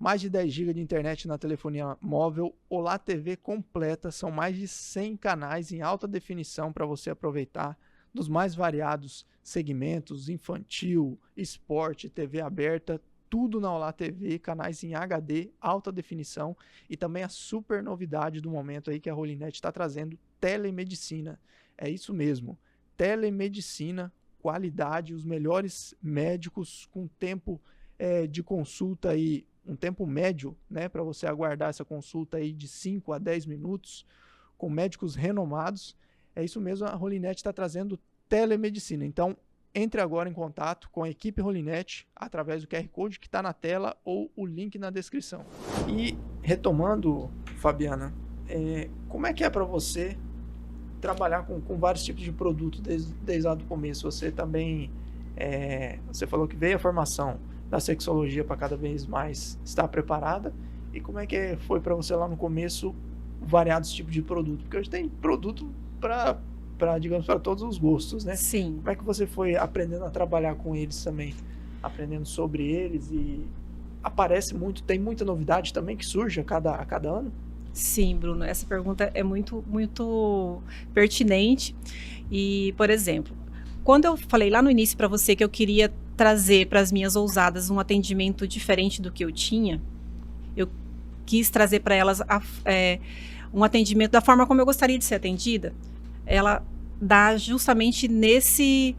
mais de 10 GB de internet na telefonia móvel, Olá TV completa, são mais de 100 canais em alta definição para você aproveitar dos mais variados segmentos, infantil, esporte, TV aberta, tudo na Olá TV, canais em HD, alta definição e também a super novidade do momento aí que a Rolinet está trazendo, telemedicina. É isso mesmo, telemedicina, qualidade, os melhores médicos com tempo de consulta aí, um tempo médio, né, para você aguardar essa consulta aí de 5 a 10 minutos, com médicos renomados. É isso mesmo, a Rolinet está trazendo telemedicina. Então, entre agora em contato com a equipe Rolinet através do QR Code que está na tela ou o link na descrição. E retomando, Fabiana, como é que é para você trabalhar com vários tipos de produtos desde lá do começo? Você também, você falou que veio a formação da sexologia para cada vez mais estar preparada. E como é que foi para você lá no começo variados tipos de produto? Porque hoje tem produto para digamos, para todos os gostos, né? Sim. Como é que você foi aprendendo a trabalhar com eles também? Aprendendo sobre eles e aparece muito, tem muita novidade também que surge a cada ano? Sim, Bruno, essa pergunta é muito, muito pertinente. E, por exemplo, quando eu falei lá no início para você que eu queria trazer para as minhas ousadas um atendimento diferente do que eu tinha, eu quis trazer para elas um atendimento da forma como eu gostaria de ser atendida. Ela dá justamente nesse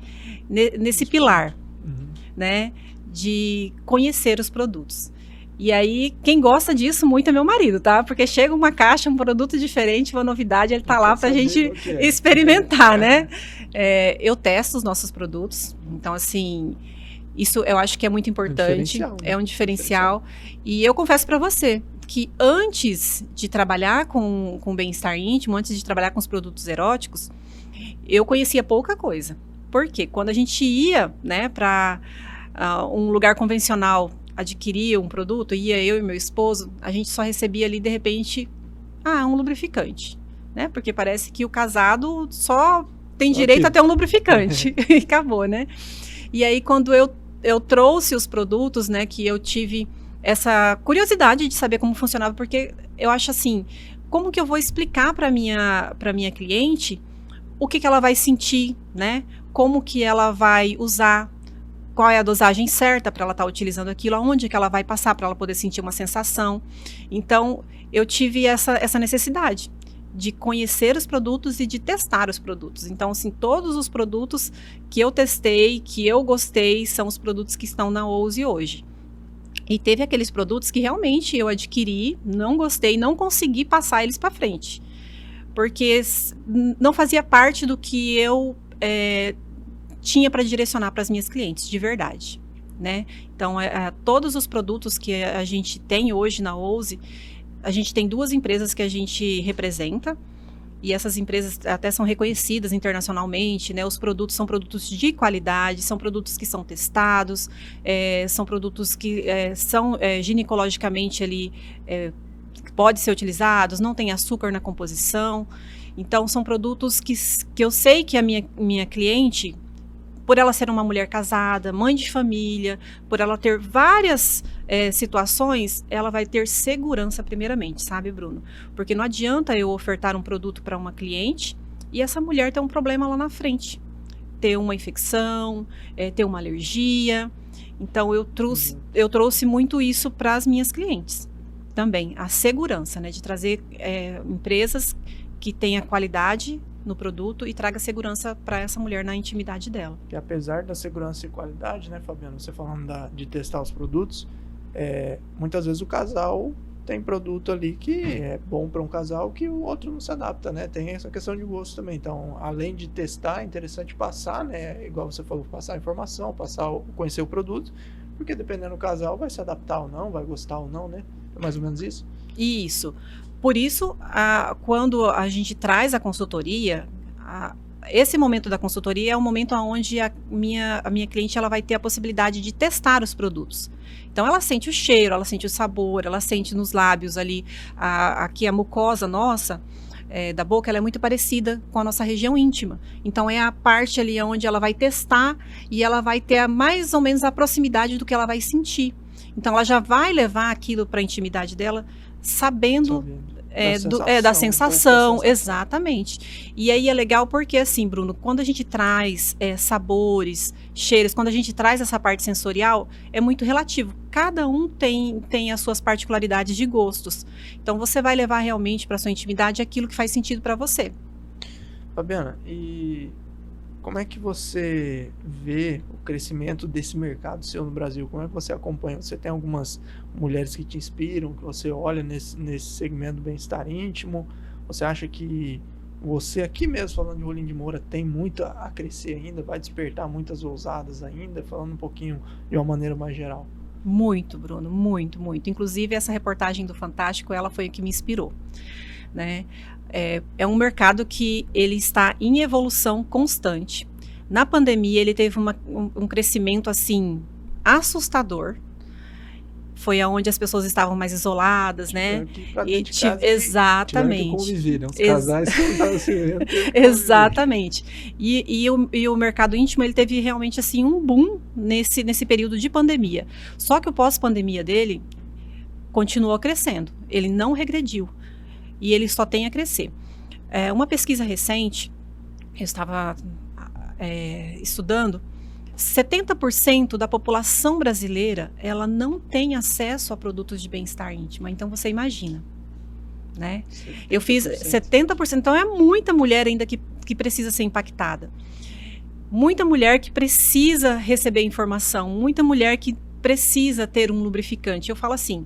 pilar, né, de conhecer os produtos. E aí, quem gosta disso muito é meu marido, tá? Porque chega uma caixa, um produto diferente, uma novidade, ele tá lá pra gente experimentar, né? Eu testo os nossos produtos, então assim, isso eu acho que é muito importante, é um diferencial. E eu confesso pra você que antes de trabalhar com bem-estar íntimo, antes de trabalhar com os produtos eróticos, eu conhecia pouca coisa. Por quê? Quando a gente ia, né, para um lugar convencional adquirir um produto, ia eu e meu esposo, a gente só recebia ali, de repente, um lubrificante, né? Porque parece que o casado só tem direito a ter um lubrificante. E acabou, né? E aí, quando eu trouxe os produtos, né, que eu tive essa curiosidade de saber como funcionava, porque eu acho assim, como que eu vou explicar para minha cliente o que ela vai sentir, né? Como que ela vai usar, qual é a dosagem certa para ela estar utilizando aquilo, aonde que ela vai passar para ela poder sentir uma sensação. Então, eu tive essa necessidade de conhecer os produtos e de testar os produtos. Então, assim, todos os produtos que eu testei, que eu gostei, são os produtos que estão na Ouse hoje. E teve aqueles produtos que realmente eu adquiri, não gostei, não consegui passar eles para frente. Porque não fazia parte do que eu tinha para direcionar para as minhas clientes, de verdade, né? Então, todos os produtos que a gente tem hoje na Ouse, a gente tem 2 empresas que a gente representa, e essas empresas até são reconhecidas internacionalmente, né? Os produtos são produtos de qualidade, são produtos que são testados, são produtos que são ginecologicamente ali, pode ser utilizados, não tem açúcar na composição. Então, são produtos que eu sei que a minha cliente, por ela ser uma mulher casada, mãe de família, por ela ter várias situações, ela vai ter segurança primeiramente, sabe, Bruno? Porque não adianta eu ofertar um produto para uma cliente e essa mulher ter um problema lá na frente. Ter uma infecção, ter uma alergia. Então, eu trouxe muito isso para as minhas clientes também. A segurança, né, de trazer empresas que tenham qualidade no produto e traga segurança para essa mulher na intimidade dela. Que apesar da segurança e qualidade, né, Fabiana, você falando de testar os produtos, muitas vezes o casal tem produto ali que é bom para um casal que o outro não se adapta, né? Tem essa questão de gosto também. Então, além de testar, é interessante passar, né? Igual você falou, passar a informação, conhecer o produto, porque dependendo do casal vai se adaptar ou não, vai gostar ou não, né? É mais ou menos isso? Isso. Por isso, quando a gente traz a consultoria, esse momento da consultoria é o momento onde a minha cliente ela vai ter a possibilidade de testar os produtos. Então, ela sente o cheiro, ela sente o sabor, ela sente nos lábios ali, aqui a mucosa nossa, da boca, ela é muito parecida com a nossa região íntima. Então, é a parte ali onde ela vai testar e ela vai ter mais ou menos a proximidade do que ela vai sentir. Então, ela já vai levar aquilo para a intimidade dela, sabendo da sensação, exatamente. E aí é legal porque, assim, Bruno, quando a gente traz sabores, cheiros, quando a gente traz essa parte sensorial, é muito relativo. Cada um tem as suas particularidades de gostos. Então, você vai levar realmente para sua intimidade aquilo que faz sentido para você. Fabiana, e como é que você vê o crescimento desse mercado seu no Brasil? Como é que você acompanha? Você tem algumas mulheres que te inspiram, que você olha nesse segmento do bem-estar íntimo? Você acha que você aqui mesmo, falando de Rolim de Moura, tem muito a crescer ainda? Vai despertar muitas ousadas ainda? Falando um pouquinho de uma maneira mais geral. Muito, Bruno, muito, muito. Inclusive, essa reportagem do Fantástico, ela foi o que me inspirou, né? É um mercado que ele está em evolução constante. Na pandemia, ele teve um crescimento, assim, assustador. Foi aonde as pessoas estavam mais isoladas, né? Exatamente. Tiveram que conviver, né? Os casais que estavam se vendo. Exatamente. E o mercado íntimo, ele teve realmente, assim, um boom nesse período de pandemia. Só que o pós-pandemia dele continuou crescendo. Ele não regrediu. E ele só tem a crescer. Uma pesquisa recente, eu estava estudando, 70% da população brasileira, ela não tem acesso a produtos de bem-estar íntimo. Então, você imagina, né? 70%. Eu fiz 70%, então é muita mulher ainda que precisa ser impactada. Muita mulher que precisa receber informação, muita mulher que precisa ter um lubrificante. Eu falo assim,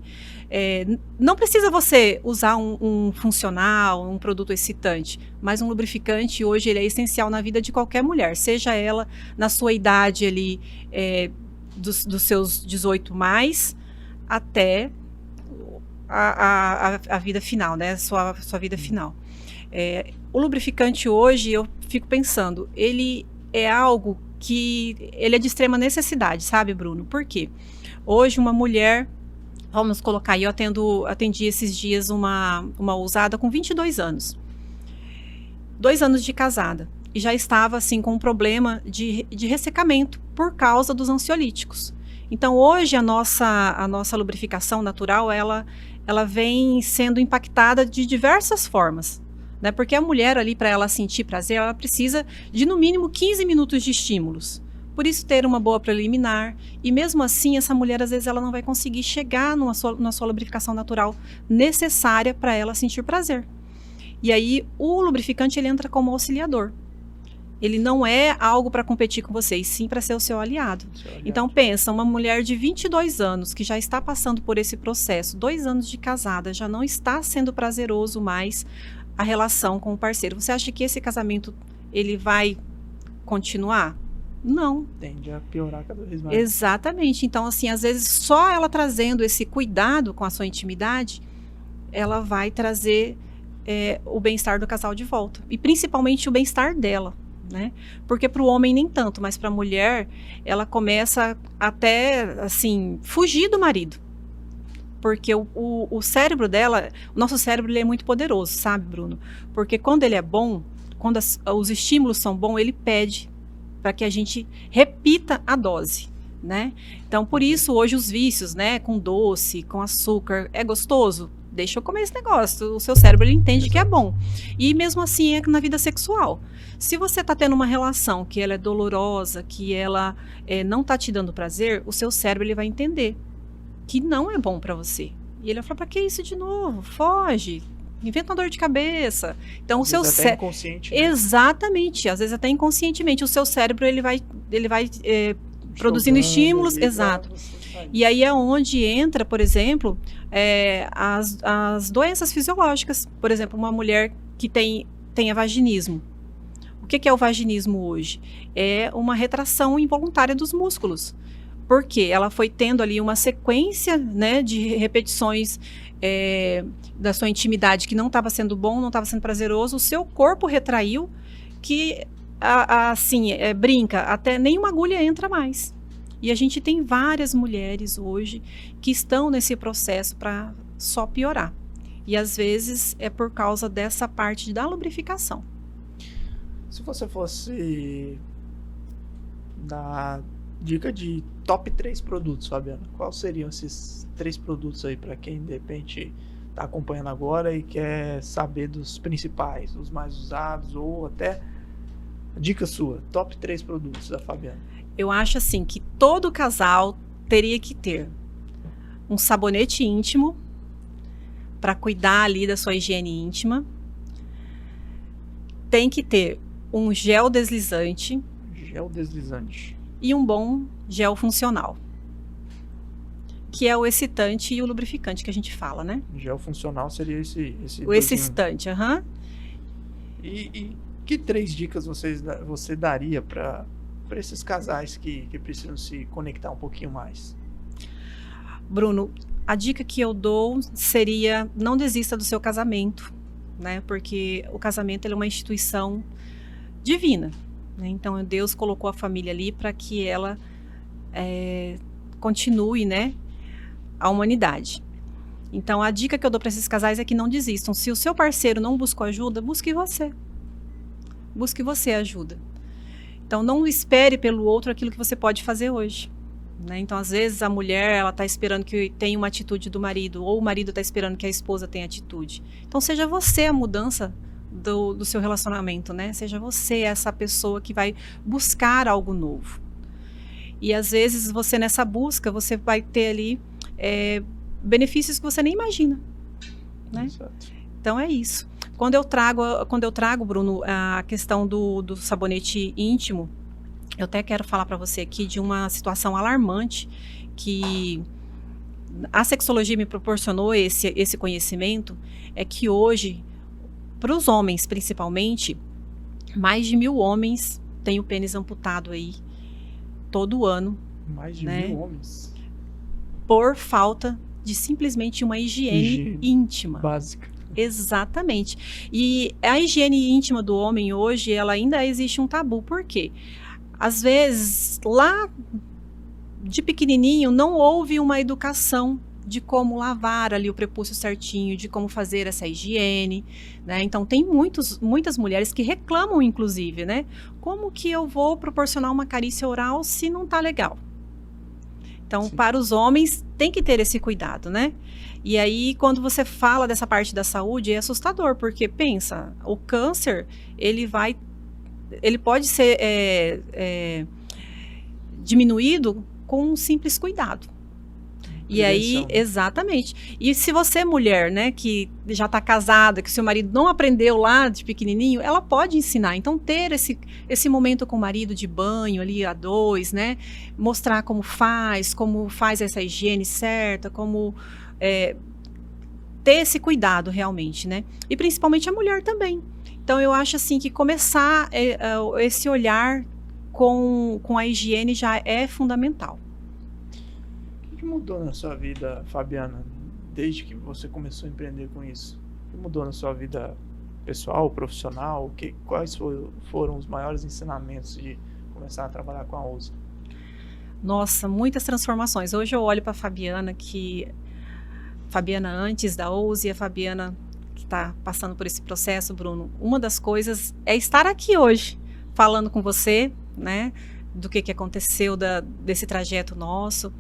não precisa você usar um funcional, um produto excitante, mas um lubrificante hoje ele é essencial na vida de qualquer mulher, seja ela na sua idade ali, dos seus 18 mais, até a vida final, né? Sua vida final. O lubrificante hoje, eu fico pensando, ele é algo que ele é de extrema necessidade, sabe, Bruno? Por quê? Hoje uma mulher, vamos colocar, eu atendi esses dias uma ousada com 22 anos. 2 anos de casada. E já estava, assim, com um problema de ressecamento por causa dos ansiolíticos. Então, hoje, a nossa lubrificação natural, ela vem sendo impactada de diversas formas. Né? Porque a mulher ali, para ela sentir prazer, ela precisa de, no mínimo, 15 minutos de estímulos. Por isso, ter uma boa preliminar. E mesmo assim, essa mulher, às vezes, ela não vai conseguir chegar na sua lubrificação natural necessária para ela sentir prazer. E aí, o lubrificante, ele entra como auxiliador. Ele não é algo para competir com você, e sim para ser o seu aliado. Então pensa, uma mulher de 22 anos que já está passando por esse processo, 2 anos de casada, já não está sendo prazeroso mais a relação com o parceiro. Você acha que esse casamento ele vai continuar? Não. Tende a piorar cada vez mais. Exatamente. Então, assim, às vezes só ela trazendo esse cuidado com a sua intimidade, ela vai trazer o bem-estar do casal de volta. E principalmente o bem-estar dela, né? Porque para o homem nem tanto, mas para a mulher, ela começa até, assim, fugir do marido. Porque o cérebro dela, o nosso cérebro ele é muito poderoso, sabe, Bruno? Porque quando ele é bom, quando os estímulos são bons, ele pede para que a gente repita a dose, né? Então, por isso, hoje os vícios, né, com doce, com açúcar, é gostoso? Deixa eu comer esse negócio. O seu cérebro, ele entende que é bom. E mesmo assim é na vida sexual. Se você está tendo uma relação que ela é dolorosa, que ela não está te dando prazer, o seu cérebro ele vai entender que não é bom para você. E ele vai falar, para que isso de novo? Foge. Inventa uma dor de cabeça. Então o seu cérebro inconsciente, né? Exatamente, às vezes até inconscientemente o seu cérebro ele vai produzindo estímulos, exato. E aí é onde entra, por exemplo, as doenças fisiológicas. Por exemplo, uma mulher que tenha vaginismo. O que é o vaginismo hoje? É uma retração involuntária dos músculos. Porque ela foi tendo ali uma sequência, né, de repetições da sua intimidade que não estava sendo bom, não estava sendo prazeroso, o seu corpo retraiu que, assim, brinca, até nenhuma agulha entra mais. E a gente tem várias mulheres hoje que estão nesse processo para só piorar. E às vezes é por causa dessa parte da lubrificação. Se você fosse dar dica de top 3 produtos, Fabiana, quais seriam esses 3 produtos aí para quem de repente está acompanhando agora e quer saber dos principais, dos mais usados, ou até dica sua, top 3 produtos da Fabiana? Eu acho assim que todo casal teria que ter um sabonete íntimo para cuidar ali da sua higiene íntima. Tem que ter um gel deslizante. Gel deslizante. E um bom gel funcional, que é o excitante e o lubrificante que a gente fala, né? Gel funcional seria esse o excitante, aham. E que 3 dicas você daria para esses casais que precisam se conectar um pouquinho mais? Bruno, a dica que eu dou seria não desista do seu casamento, né? Porque o casamento ele é uma instituição divina. Então Deus colocou a família ali para que ela continue, né, a humanidade. Então a dica que eu dou para esses casais é que não desistam. Se o seu parceiro não buscou ajuda, busque você. Busque você ajuda. Então não espere pelo outro aquilo que você pode fazer hoje, né? Então às vezes a mulher ela está esperando que tenha uma atitude do marido, ou o marido está esperando que a esposa tenha atitude. Então seja você a mudança do seu relacionamento, né? Seja você essa pessoa que vai buscar algo novo. E às vezes você nessa busca, você vai ter ali benefícios que você nem imagina, né? Exato. Então é isso. Quando eu trago, Bruno, a questão do sabonete íntimo, eu até quero falar para você aqui de uma situação alarmante que a sexologia me proporcionou esse conhecimento, é que hoje para os homens, principalmente, mais de 1.000 homens têm o pênis amputado aí todo ano. Mais de 1.000 homens? Por falta de simplesmente uma higiene íntima. Básica. Exatamente. E a higiene íntima do homem hoje, ela ainda existe um tabu. Por quê? Às vezes, lá de pequenininho, não houve uma educação de como lavar ali o prepúcio certinho, de como fazer essa higiene, né? Então tem muitas mulheres que reclamam, inclusive, né? Como que eu vou proporcionar uma carícia oral se não tá legal? Então, sim, para os homens tem que ter esse cuidado, né? E aí, quando você fala dessa parte da saúde, é assustador, porque pensa, o câncer, ele pode ser diminuído com um simples cuidado. E aí, exatamente. E se você é mulher, né, que já está casada, que seu marido não aprendeu lá de pequenininho, ela pode ensinar. Então, ter esse momento com o marido de banho ali a dois, né, mostrar como faz essa higiene certa, como ter esse cuidado realmente, né? E principalmente a mulher também. Então, eu acho assim que começar esse olhar com a higiene já é fundamental. O que mudou na sua vida, Fabiana, desde que você começou a empreender com isso? O que mudou na sua vida pessoal, profissional? Quais foram os maiores ensinamentos de começar a trabalhar com a Ouse? Nossa, muitas transformações. Hoje eu olho para a Fabiana antes da Ouse e a Fabiana que está passando por esse processo, Bruno. Uma das coisas é estar aqui hoje, falando com você, né, do que aconteceu desse trajeto nosso.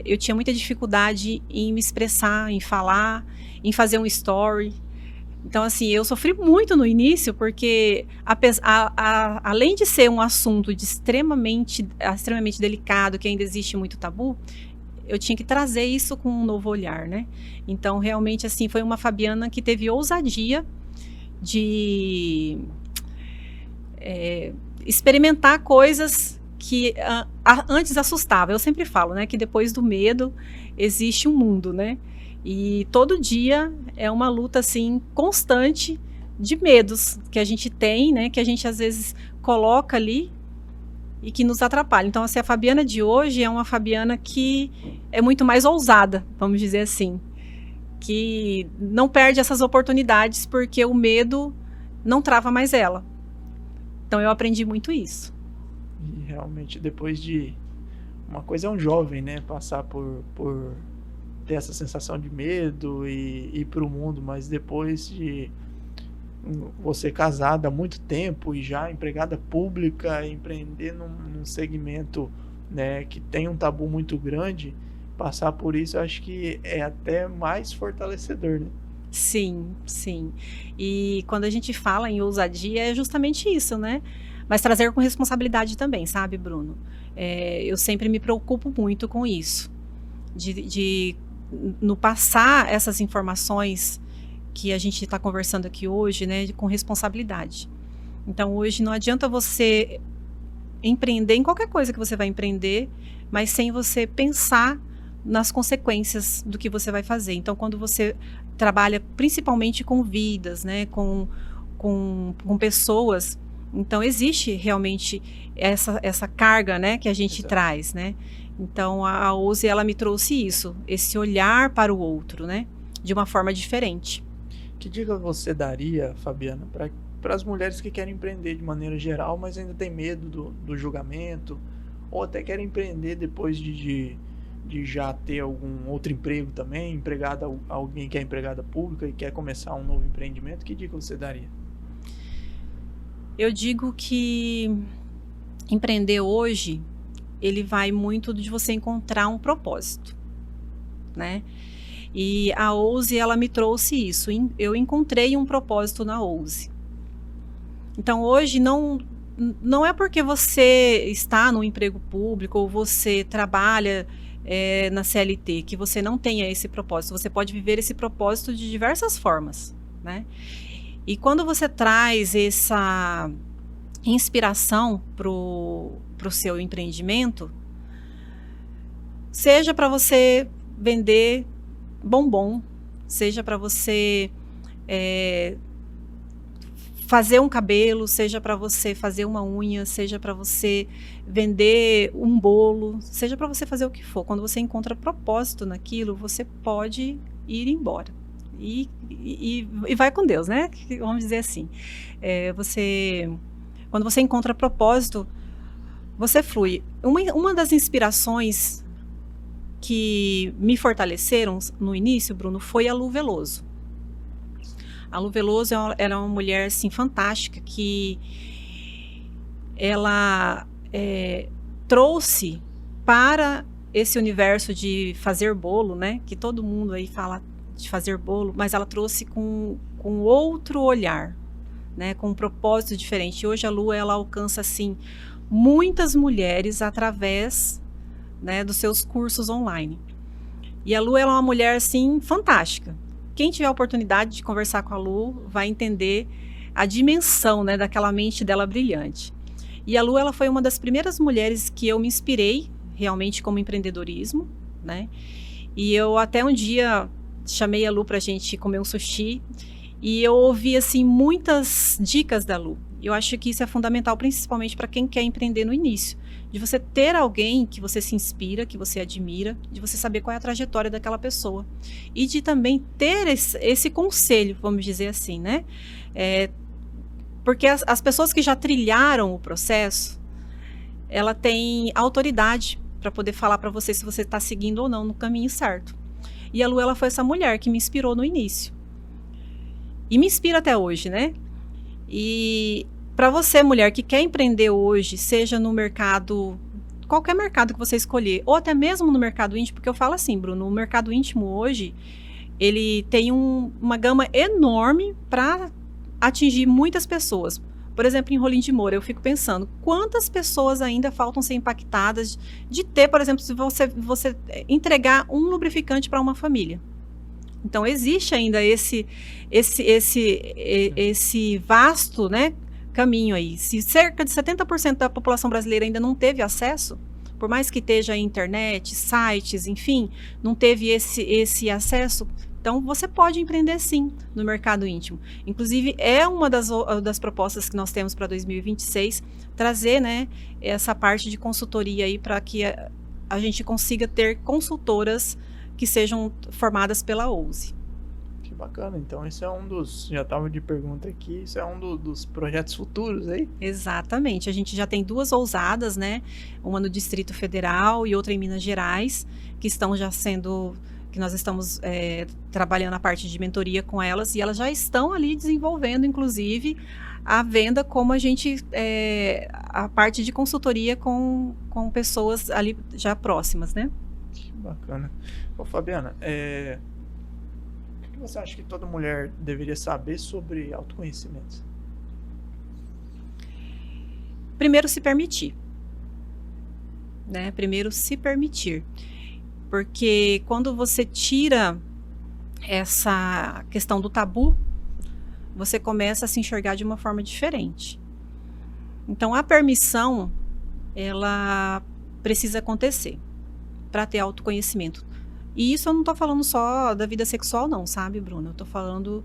Eu tinha muita dificuldade em me expressar, em falar, em fazer um story. Então, assim, eu sofri muito no início, porque além de ser um assunto extremamente delicado, que ainda existe muito tabu, eu tinha que trazer isso com um novo olhar, né? Então, realmente, assim, foi uma Fabiana que teve ousadia de experimentar coisas que antes assustava. Eu sempre falo, né, que depois do medo existe um mundo, né? E todo dia é uma luta assim constante de medos que a gente tem, né, que a gente às vezes coloca ali e que nos atrapalha. Então, assim, a Fabiana de hoje é uma Fabiana que é muito mais ousada, vamos dizer assim, que não perde essas oportunidades porque o medo não trava mais ela. Então, eu aprendi muito isso. E realmente, depois de... Uma coisa é um jovem, né, passar por ter essa sensação de medo e ir para o mundo, mas depois de você casada há muito tempo e já empregada pública, empreender num segmento, né, que tem um tabu muito grande, passar por isso eu acho que é até mais fortalecedor, né? Sim, sim. E quando a gente fala em ousadia é justamente isso, né? Mas trazer com responsabilidade também, sabe, Bruno? Eu sempre me preocupo muito com isso, no passar essas informações que a gente está conversando aqui hoje, né, com responsabilidade. Então, hoje não adianta você empreender em qualquer coisa que você vai empreender, mas sem você pensar nas consequências do que você vai fazer. Então, quando você trabalha principalmente com vidas, né, com pessoas, então existe realmente essa carga, né, que a gente traz, né? Então, a Ouse, ela me trouxe isso, esse olhar para o outro, né, de uma forma diferente. Que dica você daria, Fabiana, para as mulheres que querem empreender de maneira geral, mas ainda tem medo do julgamento, ou até querem empreender depois de já ter algum outro emprego também, alguém que é empregada pública e quer começar um novo empreendimento? Que dica você daria? Eu digo que empreender hoje, ele vai muito de você encontrar um propósito, né? E a Ouse, ela me trouxe isso. Eu encontrei um propósito na Ouse. Então, hoje, não é porque você está no emprego público ou você trabalha na CLT que você não tenha esse propósito. Você pode viver esse propósito de diversas formas, né? E quando você traz essa inspiração pro seu empreendimento, seja para você vender bombom, seja para você fazer um cabelo, seja para você fazer uma unha, seja para você vender um bolo, seja para você fazer o que for. Quando você encontra propósito naquilo, você pode ir embora. E vai com Deus, né? Vamos dizer assim. Quando você encontra propósito, você flui. Uma das inspirações que me fortaleceram no início, Bruno, foi a Lu Veloso. A Lu Veloso era uma mulher assim, fantástica, que ela trouxe para esse universo de fazer bolo, né? Que todo mundo aí fala de fazer bolo, mas ela trouxe com outro olhar, né? Com um propósito diferente. E hoje a Lu, ela alcança assim muitas mulheres através, né, dos seus cursos online. E a Lu, ela é uma mulher, assim, fantástica. Quem tiver a oportunidade de conversar com a Lu vai entender a dimensão, né, daquela mente dela brilhante. E a Lu, ela foi uma das primeiras mulheres que eu me inspirei realmente como empreendedorismo, né? E eu até um dia chamei a Lu pra gente comer um sushi e eu ouvi, assim, muitas dicas da Lu. Eu acho que isso é fundamental, principalmente para quem quer empreender no início. De você ter alguém que você se inspira, que você admira, de você saber qual é a trajetória daquela pessoa. E de também ter esse conselho, vamos dizer assim, né? Porque as pessoas que já trilharam o processo, ela tem autoridade para poder falar para você se você está seguindo ou não no caminho certo. E a Lu, ela foi essa mulher que me inspirou no início. E me inspira até hoje, né? E para você, mulher, que quer empreender hoje, seja no mercado, qualquer mercado que você escolher, ou até mesmo no mercado íntimo, porque eu falo assim, Bruno, o mercado íntimo hoje, ele tem uma gama enorme para atingir muitas pessoas. Por exemplo, em Rolim de Moura, eu fico pensando, quantas pessoas ainda faltam ser impactadas de ter, por exemplo, se você entregar um lubrificante para uma família. Então, existe ainda esse vasto, né, caminho aí. Se cerca de 70% da população brasileira ainda não teve acesso, por mais que esteja em internet, sites, enfim, não teve esse acesso, então você pode empreender sim no mercado íntimo. Inclusive, é uma das propostas que nós temos para 2026, trazer, né, essa parte de consultoria aí para que a gente consiga ter consultoras que sejam formadas pela Ouse. Que bacana, então isso é um já estava de pergunta aqui, isso é um dos projetos futuros aí? Exatamente, a gente já tem 2 ousadas, né, uma no Distrito Federal e outra em Minas Gerais, que nós estamos trabalhando a parte de mentoria com elas, e elas já estão ali desenvolvendo, inclusive, a venda como a gente, a parte de consultoria com pessoas ali já próximas, né? Que bacana. Ô, Fabiana, o que você acha que toda mulher deveria saber sobre autoconhecimento? Primeiro, se permitir, né? Primeiro, se permitir. Porque quando você tira essa questão do tabu, você começa a se enxergar de uma forma diferente. Então, a permissão, ela precisa acontecer para ter autoconhecimento. E isso eu não estou falando só da vida sexual, não, sabe, Bruna? Eu estou falando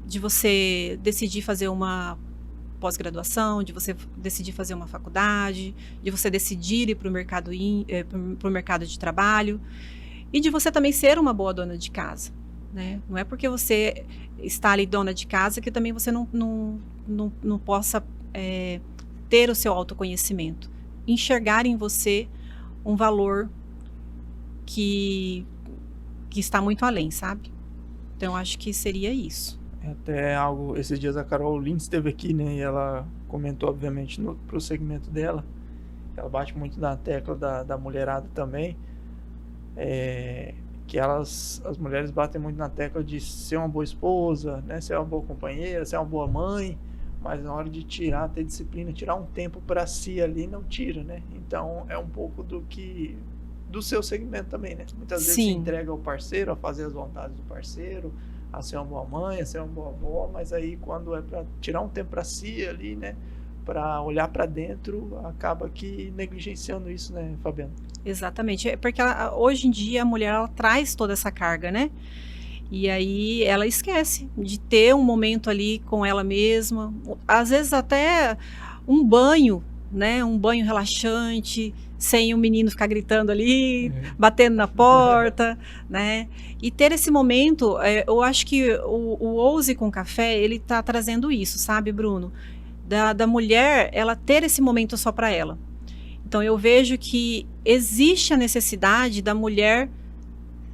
de você decidir fazer uma pós-graduação, de você decidir fazer uma faculdade, de você decidir ir para o mercado de trabalho, e de você também ser uma boa dona de casa, né? Não é porque você está ali dona de casa que também você não possa ter o seu autoconhecimento, enxergar em você um valor que está muito além, sabe? Então, eu acho que seria isso. Até algo, esses dias a Carol Lins esteve aqui, né, e ela comentou, obviamente, pro segmento dela, ela bate muito na tecla da mulherada também, que as mulheres batem muito na tecla de ser uma boa esposa, né, ser uma boa companheira, ser uma boa mãe, mas na hora de ter disciplina, tirar um tempo para si ali, não tira, né? Então, é um pouco do seu segmento também, né? Muitas vezes se entrega ao parceiro, a fazer as vontades do parceiro, a ser uma boa mãe, a ser uma boa avó, mas aí quando é para tirar um tempo para si ali, né, para olhar para dentro, acaba que negligenciando isso, né, Fabiana? Exatamente, porque hoje em dia a mulher, ela traz toda essa carga, né? E aí ela esquece de ter um momento ali com ela mesma, às vezes até um banho, né, um banho relaxante, sem o menino ficar gritando ali, batendo na porta, né? E ter esse momento, eu acho que o Ouse com Café, ele tá trazendo isso, sabe, Bruno? Da mulher, ela ter esse momento só para ela. Então, eu vejo que existe a necessidade da mulher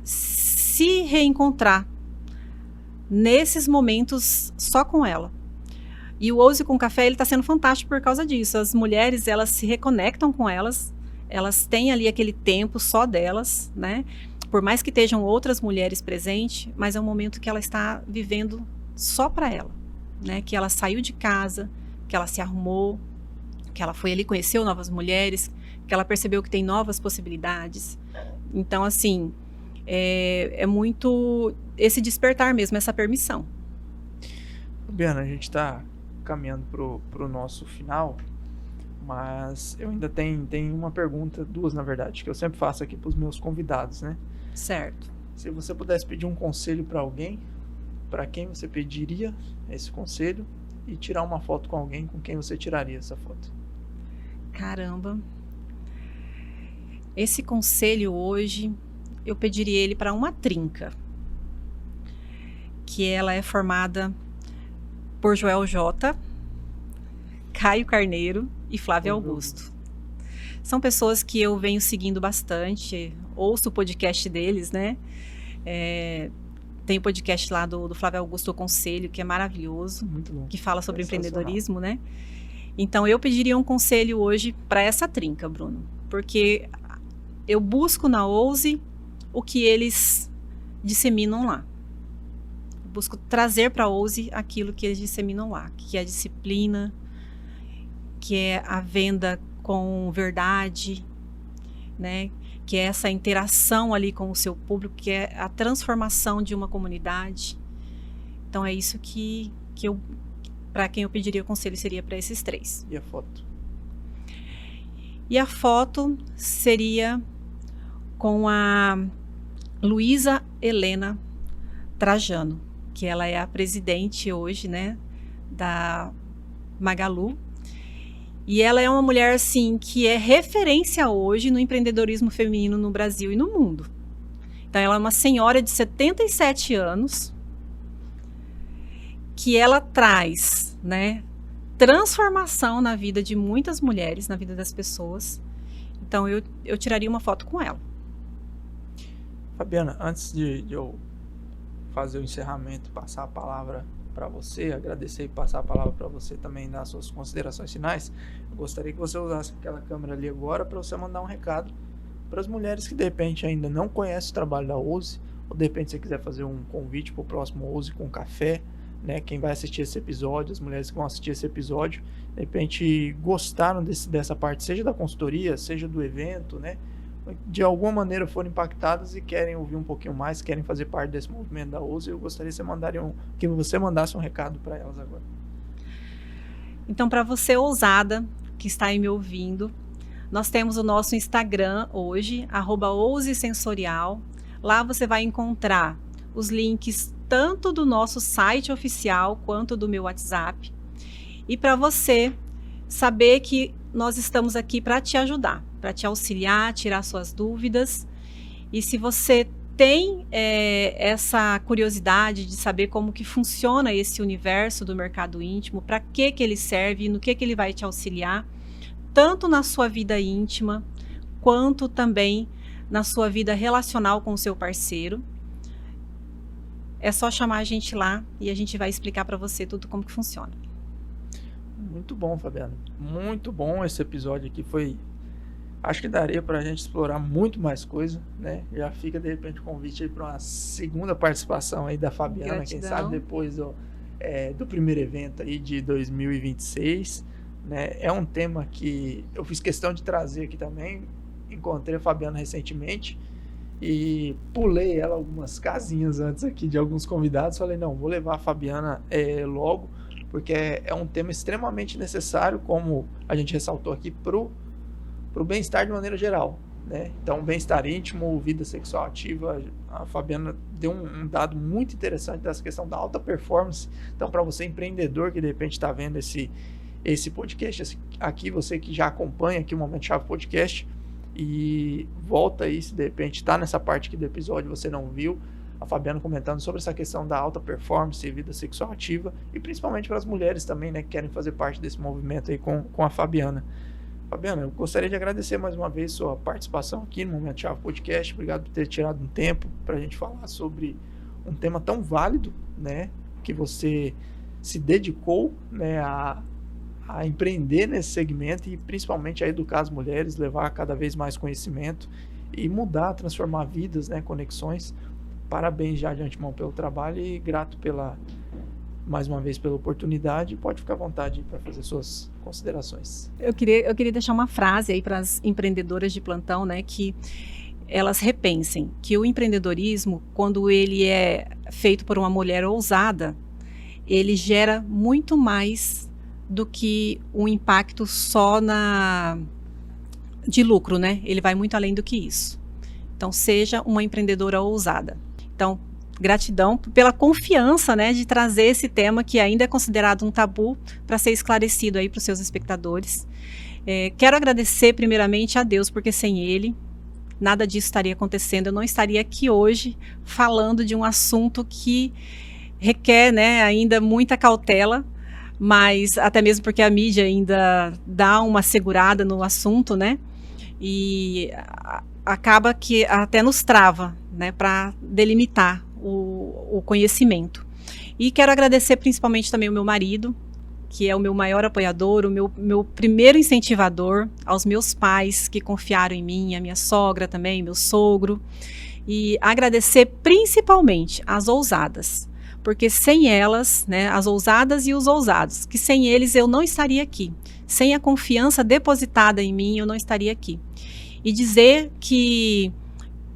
se reencontrar nesses momentos só com ela. E o Ouse com Café, ele tá sendo fantástico por causa disso. As mulheres, elas se reconectam com elas têm ali aquele tempo só delas, né? Por mais que estejam outras mulheres presentes, mas é um momento que ela está vivendo só para ela, né? Que ela saiu de casa, que ela se arrumou, que ela foi ali, conheceu novas mulheres, que ela percebeu que tem novas possibilidades. Então, assim, É muito esse despertar mesmo, essa permissão. Fabiana, a gente está caminhando pro nosso final, mas eu ainda tenho uma pergunta, duas na verdade, que eu sempre faço aqui para os meus convidados, né? Certo. Se você pudesse pedir um conselho para alguém, para quem você pediria esse conselho? E tirar uma foto com alguém, com quem você tiraria essa foto? Caramba. Esse conselho hoje, eu pediria ele para uma trinca, que ela é formada por Joel J, Caio Carneiro e Flávio Augusto. São pessoas que eu venho seguindo bastante, ouço o podcast deles, né? Tem o podcast lá do Flávio Augusto, o Conselho, que é maravilhoso, muito bom, que fala sobre empreendedorismo, né? Então, eu pediria um conselho hoje para essa trinca, Bruno, porque eu busco na Ouse o que eles disseminam lá. Eu busco trazer para a Ouse aquilo que eles disseminam lá, que é a disciplina, que é a venda com verdade, né? Que é essa interação ali com o seu público, que é a transformação de uma comunidade. Então é isso que eu, para quem eu pediria o conselho, seria para esses três. E a foto? E a foto seria com a Luísa Helena Trajano, que ela é a presidente hoje, né, da Magalu. E ela é uma mulher, assim, que é referência hoje no empreendedorismo feminino no Brasil e no mundo. Então, ela é uma senhora de 77 anos, que ela traz, né, transformação na vida de muitas mulheres, na vida das pessoas. Então, eu tiraria uma foto com ela. Fabiana, antes de eu fazer o encerramento, passar a palavra para você, agradecer e passar a palavra para você também dar suas considerações finais, eu gostaria que você usasse aquela câmera ali agora para você mandar um recado para as mulheres que de repente ainda não conhecem o trabalho da Ouse, ou de repente você quiser fazer um convite para o próximo Ouse com café, né? Quem vai assistir esse episódio, as mulheres que vão assistir esse episódio, de repente gostaram dessa parte, seja da consultoria, seja do evento, né? De alguma maneira foram impactadas e querem ouvir um pouquinho mais, querem fazer parte desse movimento da Ouse, eu gostaria que você mandasse um recado para elas agora. Então, para você ousada que está aí me ouvindo, nós temos o nosso Instagram hoje, @ousesensorial. Lá você vai encontrar os links tanto do nosso site oficial quanto do meu WhatsApp. E para você saber que nós estamos aqui para te ajudar, para te auxiliar, tirar suas dúvidas. E se você tem essa curiosidade de saber como que funciona esse universo do mercado íntimo, para que ele serve, no que ele vai te auxiliar, tanto na sua vida íntima, quanto também na sua vida relacional com o seu parceiro, é só chamar a gente lá e a gente vai explicar para você tudo como que funciona. Muito bom, Fabiana. Muito bom esse episódio aqui. Acho que daria para a gente explorar muito mais coisa, né? Já fica, de repente, o convite aí para uma segunda participação aí da Fabiana, Gratidão. Quem sabe depois do primeiro evento aí de 2026, né? É um tema que eu fiz questão de trazer aqui também. Encontrei a Fabiana recentemente e pulei ela algumas casinhas antes aqui de alguns convidados. Falei, não, vou levar a Fabiana logo, porque é um tema extremamente necessário, como a gente ressaltou aqui, pro bem-estar de maneira geral, né? Então, bem-estar íntimo, vida sexual ativa, a Fabiana deu um dado muito interessante dessa questão da alta performance. Então, para você empreendedor que de repente está vendo esse podcast aqui, você que já acompanha aqui o Momento Chave Podcast, e volta aí, se de repente está nessa parte aqui do episódio você não viu, a Fabiana comentando sobre essa questão da alta performance e vida sexual ativa, e principalmente para as mulheres também, né, que querem fazer parte desse movimento aí com a Fabiana. Fabiana, eu gostaria de agradecer mais uma vez sua participação aqui no Momento Chave Podcast. Obrigado por ter tirado um tempo para a gente falar sobre um tema tão válido, né, que você se dedicou, né, a empreender nesse segmento e principalmente a educar as mulheres, levar cada vez mais conhecimento e mudar, transformar vidas, né, conexões. Parabéns já de antemão pelo trabalho e grato mais uma vez pela oportunidade. Pode ficar à vontade para fazer suas considerações. Eu queria deixar uma frase aí para as empreendedoras de plantão, né, que elas repensem que o empreendedorismo, quando ele é feito por uma mulher ousada, ele gera muito mais do que um impacto só de lucro, né? Ele vai muito além do que isso. Então, seja uma empreendedora ousada. Então, gratidão pela confiança, né, de trazer esse tema que ainda é considerado um tabu para ser esclarecido aí para os seus espectadores. Quero agradecer primeiramente a Deus, porque sem Ele, nada disso estaria acontecendo. Eu não estaria aqui hoje falando de um assunto que requer, né, ainda muita cautela, mas até mesmo porque a mídia ainda dá uma segurada no assunto, né, e acaba que até nos trava, né, para delimitar o conhecimento. E quero agradecer principalmente também o meu marido, que é o meu maior apoiador, o meu primeiro incentivador, aos meus pais que confiaram em mim, a minha sogra também, meu sogro, e agradecer principalmente as ousadas, porque sem elas, né, as ousadas e os ousados, que sem eles eu não estaria aqui, sem a confiança depositada em mim eu não estaria aqui. E dizer que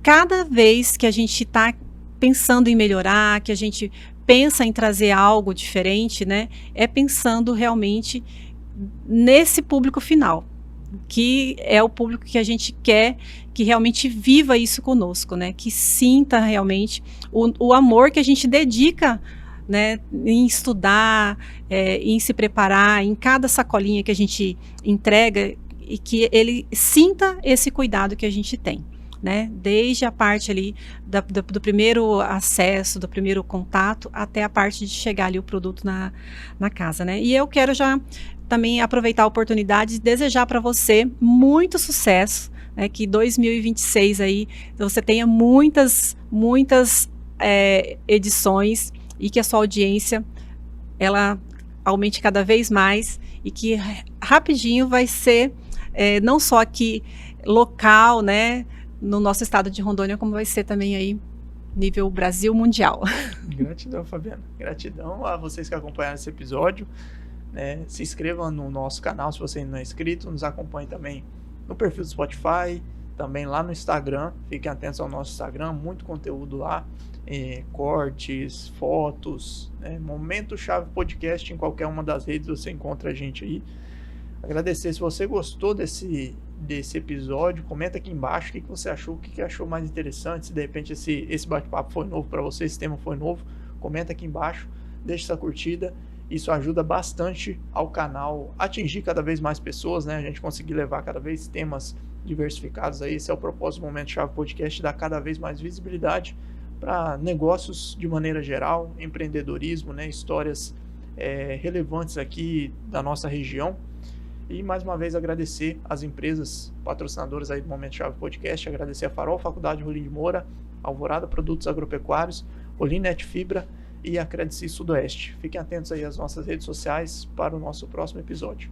cada vez que a gente está pensando em melhorar, que a gente pensa em trazer algo diferente, né, é pensando realmente nesse público final, que é o público que a gente quer que realmente viva isso conosco, né, que sinta realmente o amor que a gente dedica, né, em estudar, em se preparar, em cada sacolinha que a gente entrega, e que ele sinta esse cuidado que a gente tem, né? Desde a parte ali do primeiro acesso, do primeiro contato, até a parte de chegar ali o produto na casa, né? E eu quero já também aproveitar a oportunidade de desejar para você muito sucesso, né? Que 2026 aí você tenha muitas edições e que a sua audiência ela aumente cada vez mais e que rapidinho vai ser não só aqui local, né, no nosso estado de Rondônia, como vai ser também aí nível Brasil mundial. Gratidão, Fabiana. Gratidão a vocês que acompanharam esse episódio. Se inscrevam no nosso canal se você ainda não é inscrito. Nos acompanhe também no perfil do Spotify, também lá no Instagram. Fiquem atentos ao nosso Instagram, muito conteúdo lá. Cortes, fotos, Momento Chave Podcast, em qualquer uma das redes você encontra a gente aí. Agradecer se você gostou desse episódio, comenta aqui embaixo o que você achou, o que achou mais interessante, se de repente esse bate-papo foi novo para você, esse tema foi novo, comenta aqui embaixo, deixa essa curtida, isso ajuda bastante ao canal atingir cada vez mais pessoas, né? A gente conseguir levar cada vez temas diversificados aí, esse é o propósito do Momento Chave Podcast, dar cada vez mais visibilidade para negócios de maneira geral, empreendedorismo, né? Histórias relevantes aqui da nossa região. E mais uma vez agradecer as empresas patrocinadoras aí do Momento Chave Podcast, agradecer a Farol Faculdade Rolim de Moura, Alvorada Produtos Agropecuários, Olinet Fibra e a Credici Sudoeste. Fiquem atentos aí às nossas redes sociais para o nosso próximo episódio.